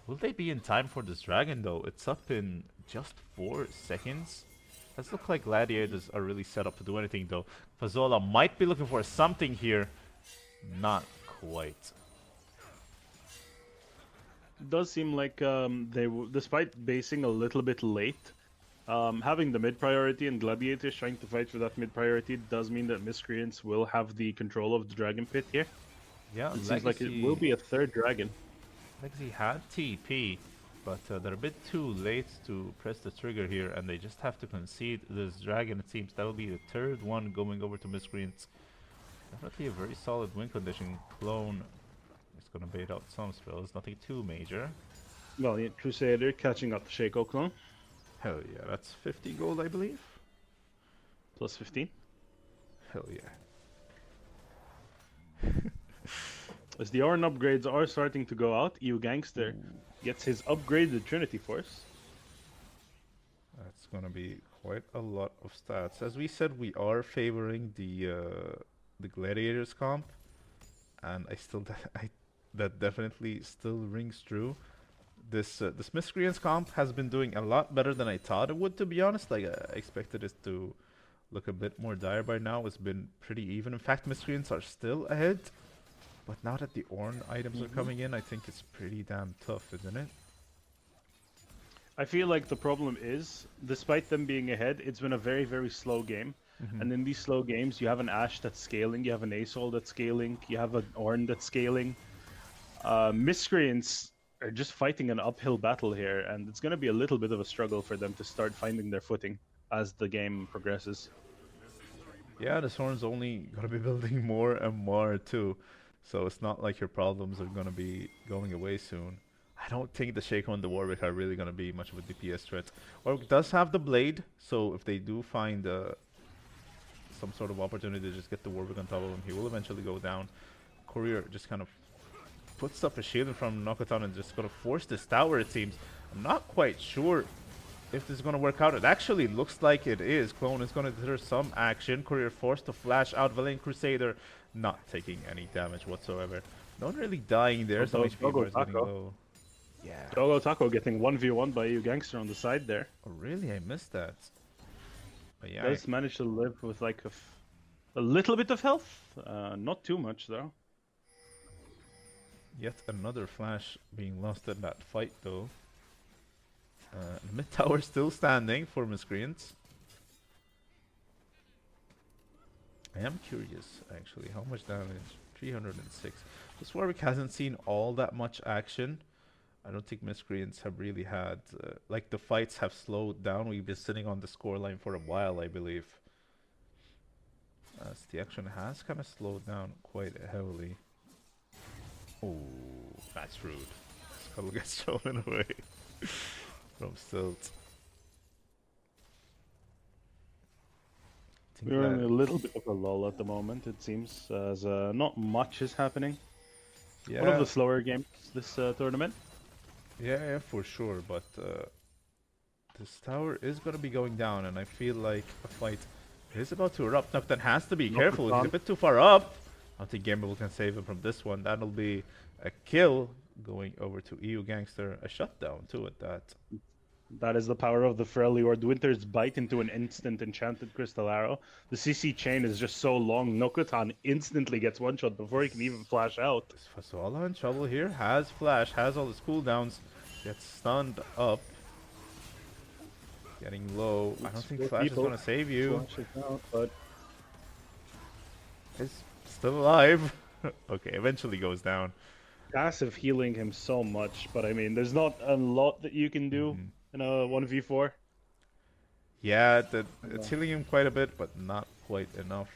Will they be in time for this dragon though? It's up in just 4 seconds. Does look like gladiators are really set up to do anything though. Fazola might be looking for something here. Not quite.
It does seem like despite basing a little bit late, having the mid priority and gladiators trying to fight for that mid priority does mean that Miscreants will have the control of the dragon pit here.
Yeah,
it seems like it will be a third dragon.
Legacy had TP, but they're a bit too late to press the trigger here, and they just have to concede this dragon. It seems that'll be the third one going over to Miscreants. Definitely a very solid win condition. Clone is gonna bait out some spells, nothing too major.
Well, yeah, Crusader catching up the Shaco clone.
Hell yeah, that's 50 gold, I believe.
Plus 15.
Hell yeah.
As the Ornn upgrades are starting to go out, EU Gangster gets his upgraded Trinity Force.
That's gonna be quite a lot of stats. As we said, we are favoring the Gladiators comp, and that definitely still rings true. This Miscreants comp has been doing a lot better than I thought it would, to be honest. Like I expected it to look a bit more dire by now. It's been pretty even. In fact, Miscreants are still ahead. But now that the Ornn items are coming in, I think it's pretty damn tough, isn't it?
I feel like the problem is, despite them being ahead, it's been a very, very slow game. And in these slow games, you have an Ashe that's scaling, you have an Asol that's scaling, you have an Ornn that's scaling. Miscreants are just fighting an uphill battle here, and it's going to be a little bit of a struggle for them to start finding their footing as the game progresses.
Yeah, the Ornn's only going to be building more and more too. So it's not like your problems are going to be going away soon. I don't think the Shaco and the Warwick are really going to be much of a DPS threat. Warwick does have the Blade, so if they do find some sort of opportunity to just get the Warwick on top of him, he will eventually go down. Courier just kind of puts up a shield in front of Nokatan and just going to force this tower, it seems. I'm not quite sure if this is going to work out. It actually looks like it is. Clone is going to deter some action. Courier forced to flash out. Valiant Crusader not taking any damage whatsoever. No one really dying there. Some HP bar is getting low. Yeah.
Dogo Taco getting 1v1 by EU Gangster on the side there.
Oh, really? I missed that. But yeah,
Does manage to live with like a little bit of health. Not too much though.
Yet another flash being lost in that fight though. The mid tower still standing for Miscreants. I am curious, actually, how much damage? 306. This Warwick hasn't seen all that much action. I don't think Miscreants have really had... like, the fights have slowed down. We've been sitting on the scoreline for a while, I believe. As the action has kind of slowed down quite heavily. Oh, that's rude. Skull gets thrown away from Stilt.
We're in a little bit of a lull at the moment, it seems, as not much is happening.
Yeah.
One of the slower games this tournament.
Yeah, for sure, but this tower is going to be going down, and I feel like a fight is about to erupt. Nocturne has to be careful, he's a bit too far up. I don't think Gameable can save him from this one. That'll be a kill. going over to EU Gangster. A shutdown too at that.
That is the power of the Freljord. Winter's bite into an instant enchanted crystal arrow. The CC chain is just so long. Nokutan instantly gets one shot before he can even flash out.
Is Fasola in trouble here? Has flash, has all his cooldowns. Gets stunned up. Getting low. I don't think flash is gonna save you.
Flash is out, but
He's still alive. Okay, eventually goes down.
passive healing him so much. But I mean, there's not a lot that you can do in a 1v4.
Yeah, it's healing him quite a bit, but not quite enough.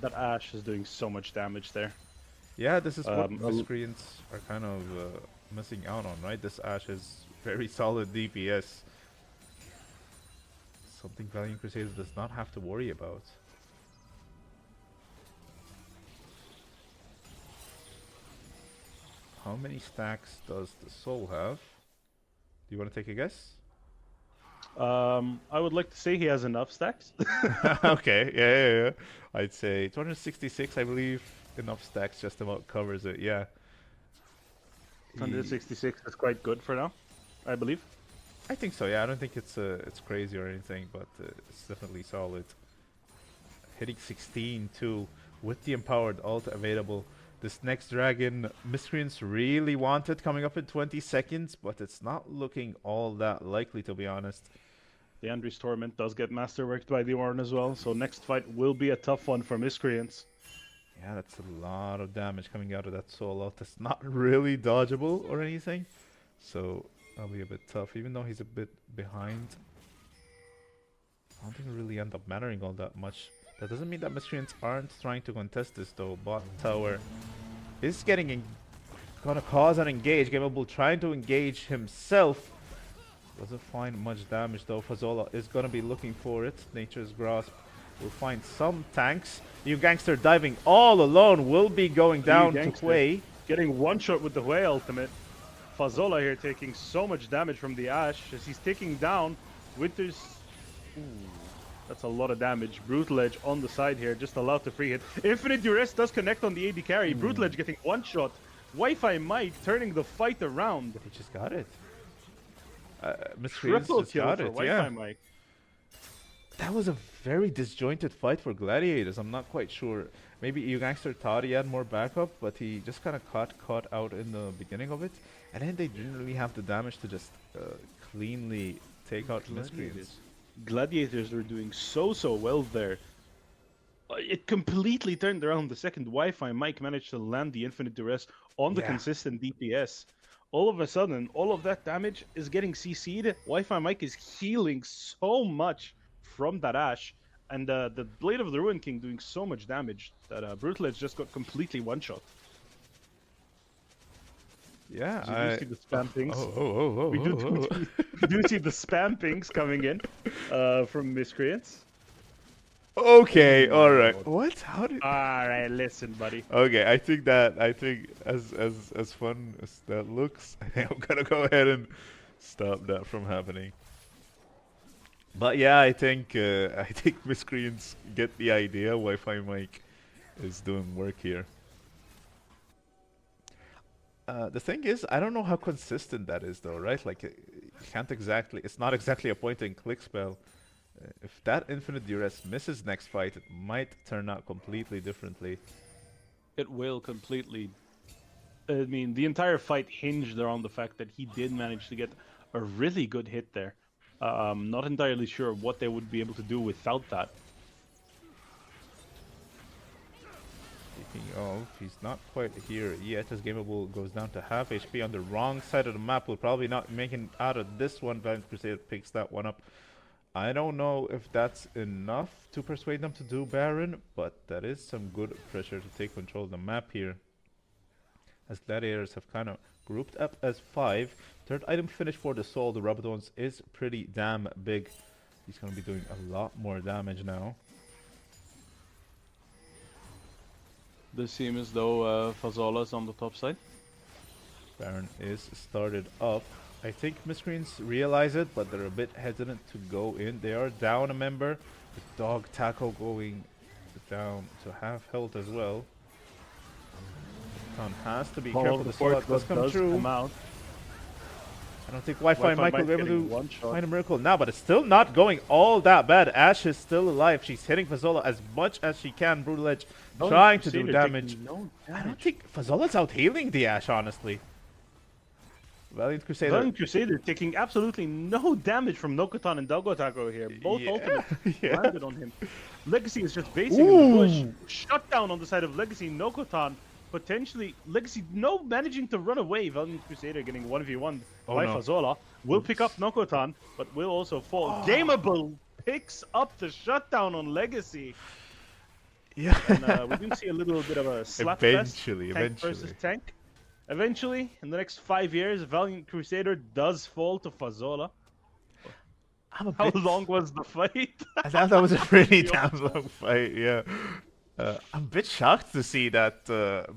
That Ashe is doing so much damage there.
Yeah, this is what Miscreants are kind of missing out on, right? This Ashe is very solid DPS. Something Valiant Crusaders does not have to worry about. How many stacks does the Soul have? Do you want to take a guess?
I would like to say he has enough stacks.
Okay, yeah. I'd say 266, I believe. Enough stacks just about covers it, yeah.
166 is quite good for now, I believe.
I think so, yeah. I don't think it's crazy or anything, but it's definitely solid. Hitting 16 too, with the empowered ult available. This next dragon, Miscreants really wanted coming up in 20 seconds, but it's not looking all that likely, to be honest.
The Andrew's Torment does get masterworked by the Ornn as well, so next fight will be a tough one for Miscreants.
Yeah, that's a lot of damage coming out of that soul ult. That's not really dodgeable or anything, so that'll be a bit tough, even though he's a bit behind. I don't think it'll really end up mattering all that much. That doesn't mean that Miscreants aren't trying to contest this though. Bot tower is gonna cause an engage. Gameable trying to engage himself. Doesn't find much damage though. Fazola is gonna be looking for it. Nature's Grasp will find some tanks. EU Gangster diving all alone will be going down to Hwei.
Getting one shot with the Hwei ultimate. Fazola here taking so much damage from the Ashe as he's taking down Winter's. Ooh, that's a lot of damage. Brutal Edge on the side here, just allowed to free hit. Infinite Duress does connect on the AD carry. Brutal Edge getting one shot. Wi-Fi Mike turning the fight around.
He just got it. Miscreants
Triple
just
kill
got
for
it,
Wi-Fi
yeah.
Mike.
That was a very disjointed fight for Gladiators. I'm not quite sure. Maybe EU Gangster thought he had more backup, but he just kind of caught out in the beginning of it. And then they didn't really have the damage to just cleanly take out Miscreants.
Gladiators were doing so well there. It completely turned around the second Wi-Fi Mike managed to land the Infinite Duress on the consistent DPS. All of a sudden, all of that damage is getting CC'd. Wi-Fi Mike is healing so much from that Ashe. And the Blade of the Ruin King doing so much damage that Brutal Edge just got completely one-shot.
Yeah,
So you do see the spam pings. We
We
do see the spam pings coming in from Miscreants.
Okay, all right. What? How did?
Alright, listen, buddy.
Okay, I think as fun as that looks, I think I'm gonna go ahead and stop that from happening. But yeah, I think Miscreants get the idea. Wi-Fi Mike is doing work here. The thing is, I don't know how consistent that is, though, right? Like, you can't exactly. It's not exactly a point-and-click spell. If that Infinite Duress misses next fight, it might turn out completely differently.
It will completely. I mean, the entire fight hinged around the fact that he did manage to get a really good hit there. Not entirely sure what they would be able to do without that.
Speaking of, he's not quite here yet. His Gameable goes down to half HP on the wrong side of the map. Will probably not make it out of this one. Valiant Crusader picks that one up. I don't know if that's enough to persuade them to do Baron, but that is some good pressure to take control of the map here. As Gladiators have kind of grouped up as 5. Third item finish for the Soul, the Rabadons, is pretty damn big. He's going to be doing a lot more damage now.
Does seem as though Fazola's on the top side.
Baron is started up. I think Miscreants realize it, but they're a bit hesitant to go in. They are down a member. The dog tackle going down to half health as well. Noko-tan has to be
Oh,
careful.
the
The soul
fourth
does
blood
come
does
true.
come out.
I don't think Wi-Fi Mike will be able
getting
to
one shot.
find a miracle now, but it's still not going all that bad. Ash is still alive. She's hitting Fazola as much as she can. Brutal Edge trying to do
Crusader
damage.
taking no
I don't
damage.
think Fazola's out healing the Ash, honestly. Valiant Crusader.
Valiant Crusader taking absolutely no damage from Noko-tan and Dogotako here. Both ultimates
yeah.
landed on him. Legacy is just basing in the bush. Shutdown on the side of Legacy. Noko-tan potentially Legacy managing to run away. Valiant Crusader getting 1v1 by
no.
Fazola. Will pick up Noko-tan, but will also fall. Gameable picks up the shutdown on Legacy.
Yeah.
And we do see a little bit of a slap fest. Tank versus tank. Eventually, in the next 5 years, Valiant Crusader does fall to Fazola. How long was the fight?
I thought that was a pretty damn long fight, yeah. I'm a bit shocked to see that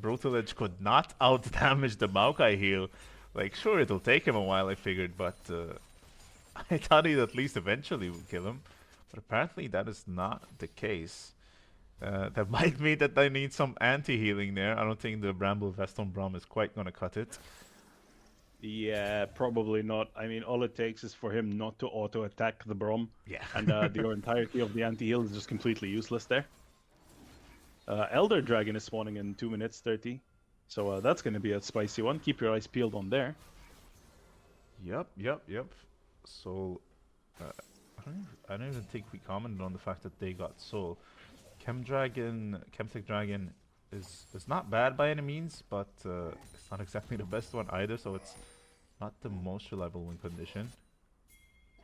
Brutal Edge could not out-damage the Maokai heal. Like, sure, it'll take him a while, I figured, but I thought he'd at least eventually would kill him. But apparently that is not the case. That might mean that I need some anti-healing there. I don't think the Bramble Vest on Braum is quite going to cut it.
Yeah, probably not. I mean, all it takes is for him not to auto-attack the Braum.
Yeah.
And the entirety of the anti-heal is just completely useless there. Elder Dragon is spawning in 2 minutes 30. So that's going to be a spicy one. Keep your eyes peeled on there.
Yep. So, I don't even think we commented on the fact that they got Soul. Chemtech Dragon is not bad by any means, but it's not exactly the best one either, so it's not the most reliable win condition.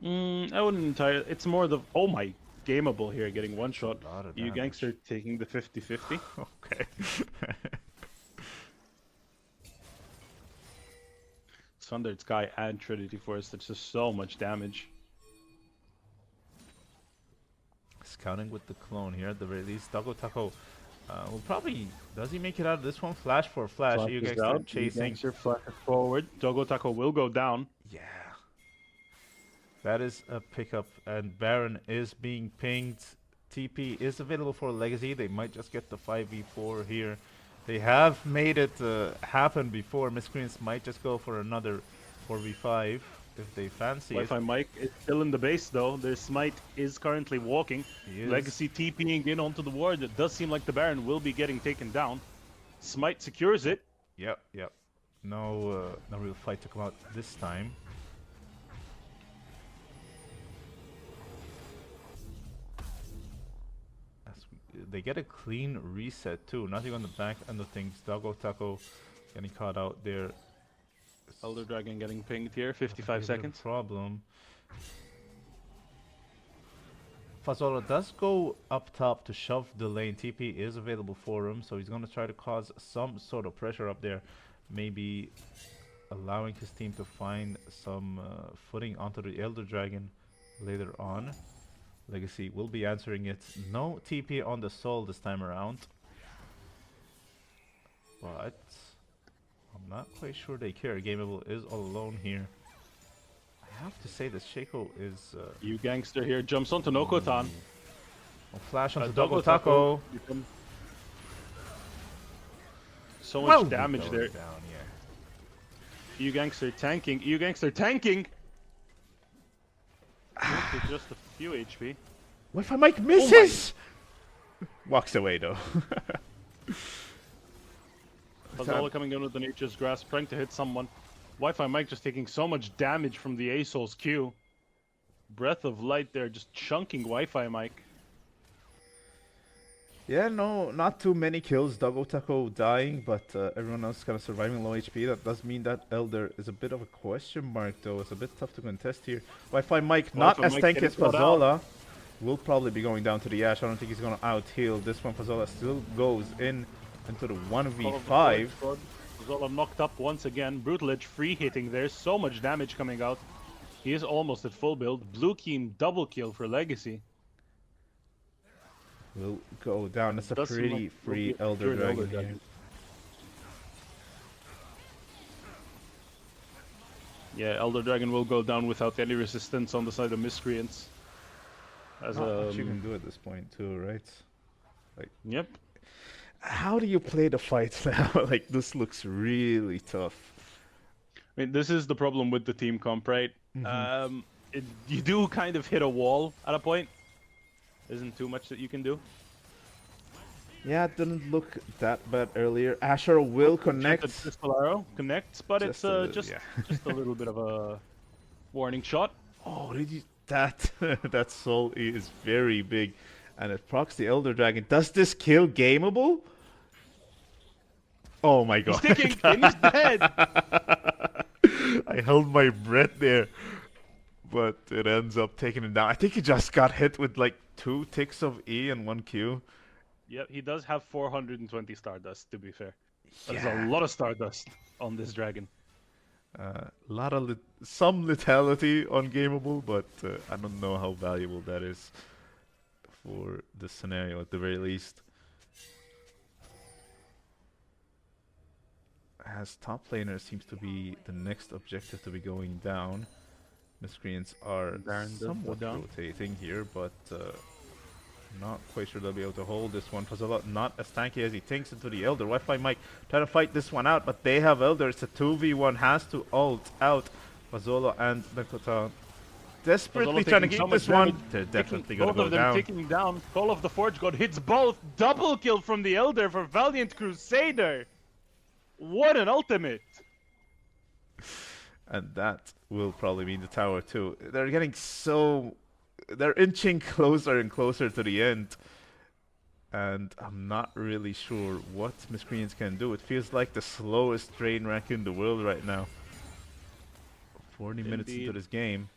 I wouldn't entirely... It's more the... Oh my... Gameable here, getting one shot. You Gangster taking the 50-50.
Okay.
Sundered Sky and Trinity Force, that's just so much damage.
Scouting with the clone here at the very least. Dogotako will probably... Does he make it out of this one? Flash for Flash. You guys are chasing.
Flash forward. Dogotako will go down.
Yeah. That is a pickup, and Baron is being pinged. TP is available for Legacy. They might just get the 5v4 here. They have made it happen before. Miscreants might just go for another 4v5 if they fancy
Wi-Fi Mike is still in the base though. Their Smite is currently walking. Legacy TPing in onto the ward. It does seem like the Baron will be getting taken down. Smite secures it.
Yep. No real fight to come out this time. They get a clean reset too. Nothing on the back end of things. Dogotako getting caught out there.
Elder Dragon getting pinged here. 55 seconds.
Problem. Fazola does go up top to shove the lane. TP is available for him, so he's going to try to cause some sort of pressure up there. Maybe allowing his team to find some footing onto the Elder Dragon later on. Legacy will be answering it. No TP on the Soul this time around. But I'm not quite sure they care. Gameable is all alone here. I have to say that Shaco is...
You Gangster here jumps onto Noko-tan.
Flash onto Dogotako.
So much damage there.
Down, yeah.
You Gangster tanking. You Gangster tanking! Just a few HP.
What if Mike misses? Walks away though.
Fazola coming in with the Nature's Grasp, trying to hit someone. Wi-Fi Mike just taking so much damage from the Asol's Q. Breath of Light there, just chunking Wi-Fi Mike.
Yeah, no, not too many kills. Dogotako dying, but everyone else kind of surviving low HP. That does mean that Elder is a bit of a question mark, though. It's a bit tough to contest here. Wi-Fi Mike, not as tanky as Fazola, will probably be going down to the Ash. I don't think he's going to out-heal this one. Fazola still goes into the 1v5.
Fazola knocked up once again. Brutal Edge free hitting. There's so much damage coming out. He is almost at full build. Blue Team double kill for Legacy.
Will go down. That's a pretty free Elder Dragon here.
Yeah, Elder Dragon will go down without any resistance on the side of Miscreants.
Not much you can do at this point too, right? Like,
yep.
How do you play the fights now? Like this looks really tough.
I mean, this is the problem with the team comp, right?
Hmm.
You do kind of hit a wall at a point. Isn't too much that you can do.
Yeah, it didn't look that bad earlier. Asher
Oh,
will
enchanted
connect.
crystal arrow connects, but it's
Just a little,
just
yeah.
just a little bit of a warning shot.
Oh, did you that that soul is very big, and it procs the Elder Dragon. Does this kill gameable? Oh my
He's
god!
sticking, and he's dead.
I held my breath there, but it ends up taking him down. I think he just got hit with like 2 ticks of E and 1 Q.
Yep, he does have 420 stardust. To be fair, that is a
Yeah.
lot of stardust on this dragon.
Lot of some lethality on gameable, but I don't know how valuable that is for this scenario at the very least. As top laner seems to be the next objective to be going down. Miscreants are
Baron does go
somewhat
down.
rotating here, but not quite sure they'll be able to hold this one. Fazzola not as tanky as he thinks into the Elder. Wi-Fi Mike trying to fight this one out, but they have Elder. It's a 2v1. Has to ult out Fazzola and Dakota. Desperately
Fazzola
trying to
taking so
keep
much
this one.
damage,
They're definitely going to
both
go
of them
down.
taking down. Call of the Forge God hits both. Double kill from the Elder for Valiant Crusader. What an ultimate!
And that will probably mean the tower too. They're getting so... They're inching closer and closer to the end. And I'm not really sure what Miscreants can do. It feels like the slowest train wreck in the world right now. 40 minutes into
Indeed.
this game.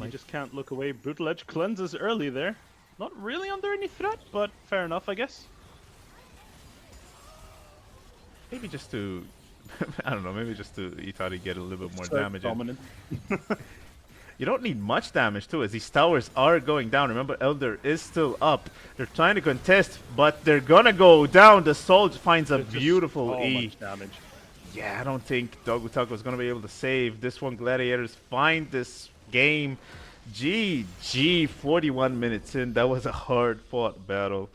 You just can't look away. Brutal Edge cleanses early there. Not really under any threat, but fair enough, I guess.
Maybe just to... I don't know, maybe just to Itari get a little bit more
Start
damage in.
dominant.
You don't need much damage too, as these towers are going down. Remember, Elder is still up. They're trying to contest, but they're gonna go down. The Soul finds a
There's just
beautiful
so
E.
much damage.
Yeah, I don't think Dogutaka is gonna be able to save this one. Gladiators find this game. GG, 41 minutes in. That was a hard-fought battle.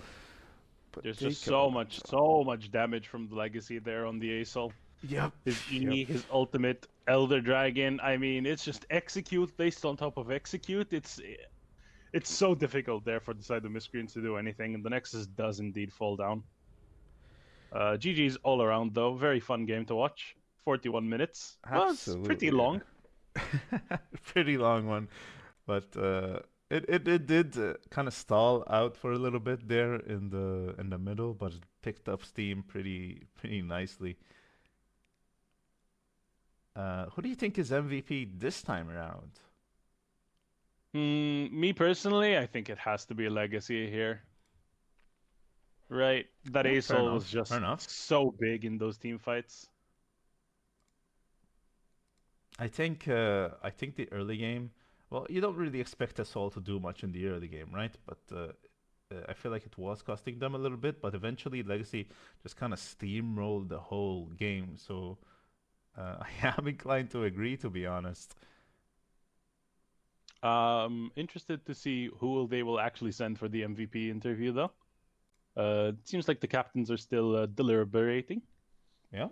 But
There's
they
just
come
so much damage from the Legacy there on the Asol.
Yep.
His E,
Yep.
his ultimate, Elder Dragon. I mean, it's just execute based on top of execute. It's so difficult there for the side of Miscreants to do anything, and the Nexus does indeed fall down. GG's all around though. Very fun game to watch. 41 minutes. Well, it's pretty
Absolutely,
long.
Pretty long one, but it did kind of stall out for a little bit there in the middle, but it picked up steam pretty nicely. Who do you think is MVP this time around?
Me personally, I think it has to be a Legacy here. Right, that
Yeah, fair
Asol
enough,
was just
fair enough.
so big in those team fights.
I think the early game. Well, you don't really expect Assault to do much in the early game, right? But I feel like it was costing them a little bit. But eventually, Legacy just kind of steamrolled the whole game. So I am inclined to agree, to be honest.
Interested to see who they will actually send for the MVP interview, though. It seems like the captains are still deliberating.
Yeah.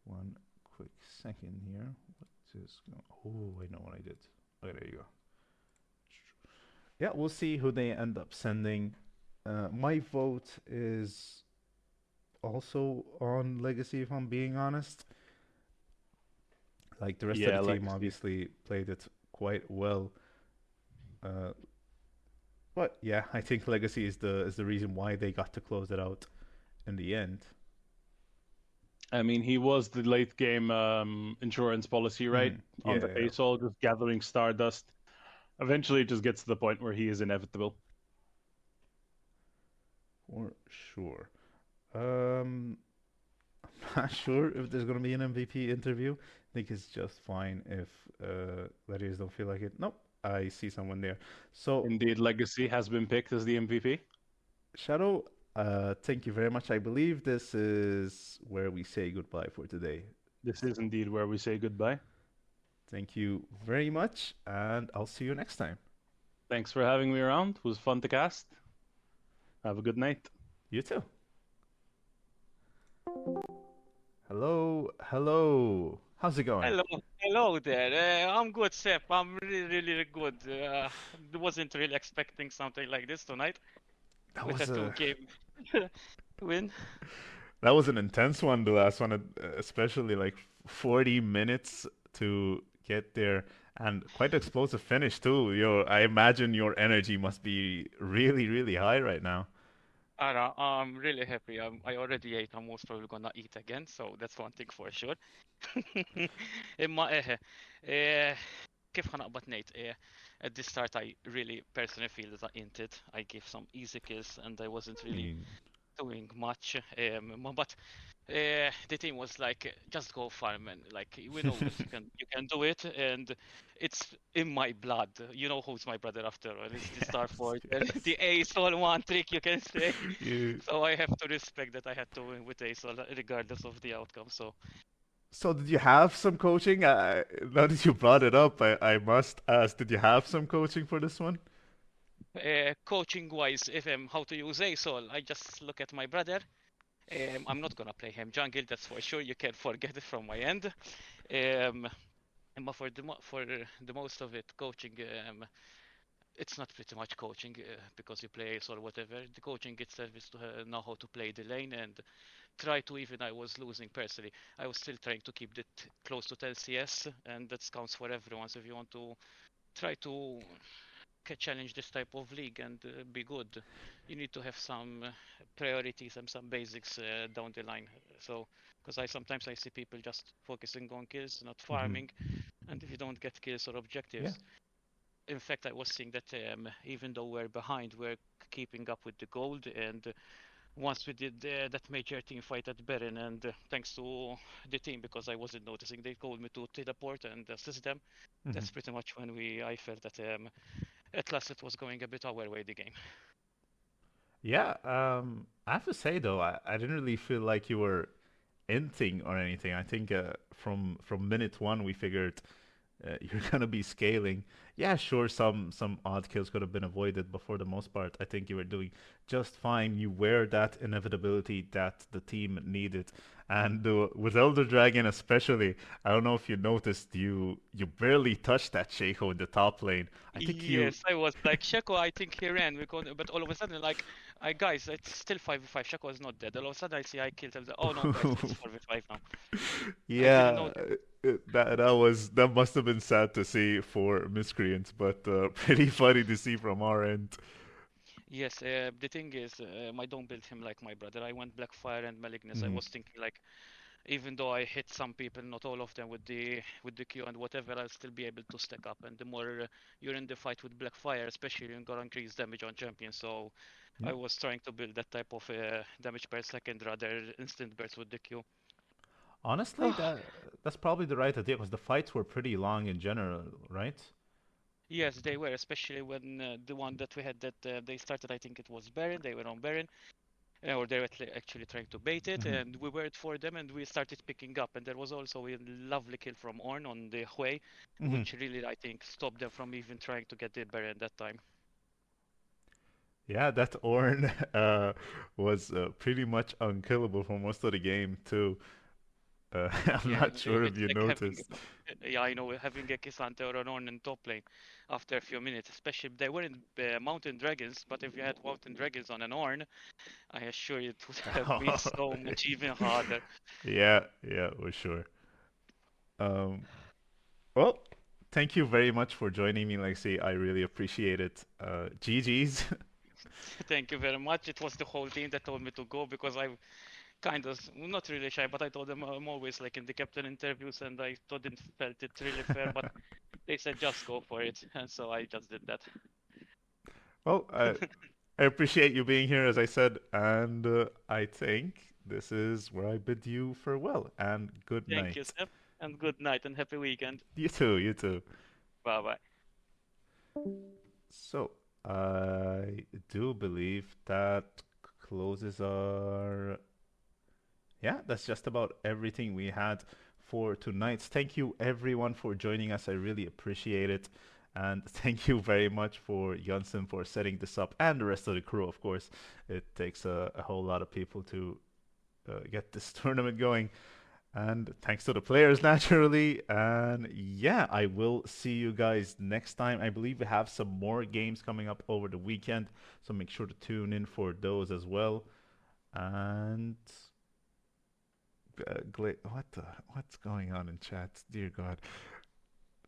One quick second here. What is going? Oh, I know what I did. Okay, there you go. Yeah, we'll see who they end up sending. My vote is also on Legacy, if I'm being honest. Like the rest
Yeah,
of the team,
Legacy.
obviously played it quite well. Uh, but yeah, I think Legacy is the reason why they got to close it out in the end.
I mean, he was the late game insurance policy, right? On the
Yeah,
Asol, just gathering stardust. Eventually, it just gets to the point where he is inevitable.
for sure. I'm not sure if there's gonna be an MVP interview. I think it's just fine if Gladiators don't feel like it. Nope, I see someone there. So
Indeed, Legacy has been picked as the MVP.
Shadow, thank you very much. I believe this is where we say goodbye for today.
This is indeed where we say goodbye.
Thank you very much, and I'll see you next time.
Thanks for having me around. It was fun to cast. Have a good night.
You too. Hello, hello. How's it going?
Hello there. I'm good, Seth. I'm really good. Wasn't really expecting something like this tonight
That
with a
was a
two-game win.
that was an intense one, the last one, especially like 40 minutes to get there and quite explosive finish too. I imagine your energy must be really, really high right now.
I'm really happy. I already ate. I'm most probably gonna eat again, so that's one thing for sure. Imma kif ħanaqbad ngħid at the start I really personally feel that I inted. I gave some easy kills and I wasn't
I
really
mean,
doing much. But the team was like, just go farm and like we know that you can do it and it's in my blood. You know who's my brother after all. It's the Star
yes,
Force,
yes.
the Ace all one trick you can say.
You,
So I have to respect that I had to win with Ace all regardless of the outcome. So
so did you have some coaching? Now that you brought it up, I must ask, did you have some coaching for this one?
coaching wise, if how to use Ace all, I just look at my brother. I'm not gonna play him jungle, that's for sure. You can forget it from my end. Um, but for the most of it, coaching, it's not pretty much coaching because you play Ace or whatever. The coaching itself is to know how to play the lane and try to, even I was losing personally, I was still trying to keep it close to LCS, and that counts for everyone. So if you want to try to challenge this type of league and be good, you need to have some priorities and some basics down the line. So, because I sometimes see people just focusing on kills, not
Hmm.
farming, and if you don't get kills or
Yeah.
objectives, in fact, I was seeing that even though we're behind, we're keeping up with the gold. And once we did that major team fight at Baron, and thanks to the team, because I wasn't noticing, they told me to teleport and assist them.
Hmm.
That's pretty much when I felt that at last it was going a bit our way the game.
Yeah, I have to say though, I didn't really feel like you were inting or anything. I think from minute one we figured you're gonna be scaling. Yeah, sure, some odd kills could have been avoided, but for the most part, I think you were doing just fine. You were that inevitability that the team needed, and with Elder Dragon especially, I don't know if you noticed, you barely touched that Shaco in the top lane. I think you.
Yes, I was like, Shako, I think he ran, but all of a sudden, like, guys, it's still 5v5. Shako is not dead. All of a sudden, I see I killed him. Oh no, guys, it's 4v5 now. I didn't
Yeah,
know that.
that must have been sad to see for miscreants, but pretty funny to see from our end.
Yes, the thing is, I don't build him like my brother. I went Blackfire and Malignus. I
Mhm.
was thinking like, even though I hit some people, not all of them with the Q and whatever, I'll still be able to stack up. And the more you're in the fight with Blackfire, especially you're gonna increase damage on champions. So
Yeah.
I was trying to build that type of damage per second rather instant burst with the Q.
Honestly, that's probably the right idea because the fights were pretty long in general, right?
Yes, they were, especially when the one that we had that they started, I think it was Baron, they were on Baron, or they were actually trying to bait it,
Hmm.
and we waited for them, and we started picking up. And there was also a lovely kill from Ornn on the Hui,
Hmm.
which really, I think, stopped them from even trying to get the Baron that time.
Yeah, that Ornn was pretty much unkillable for most of the game too. I'm
Yeah,
not sure if
it's
you
like having,
noticed.
yeah, I know, having a K'Sante or an Ornn in top lane after a few minutes, especially if they weren't Mountain Dragons, but if you had Mountain Dragons on an Ornn, I assure you it would have been so much even harder.
Yeah, yeah, for sure. Um, well, thank you very much for joining me, Lexi. I really appreciate it. GG's.
Thank you very much. It was the whole team that told me to go because I kind of not really shy, but I told them I'm always like in the captain interviews, and I didn't felt it really fair. But they said just go for it, and so I just did that.
Well, I appreciate you being here, as I said, and I think this is where I bid you farewell and good
Thank you,
night.
Seth, and good night and happy weekend.
You too, you too.
Bye bye.
So, I do believe that closes our. Yeah, that's just about everything we had for tonight. Thank you, everyone, for joining us. I really appreciate it. And thank you very much for Janssen for setting this up and the rest of the crew, of course. It takes a whole lot of people to get this tournament going. And thanks to the players, naturally. And yeah, I will see you guys next time. I believe we have some more games coming up over the weekend, so make sure to tune in for those as well. And what's going on in chat? Dear God.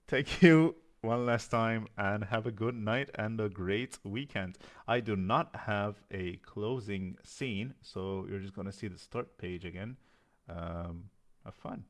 Thank you one last time, and have a good night and a great weekend. I do not have a closing scene, so you're just gonna see the start page again. Have fun.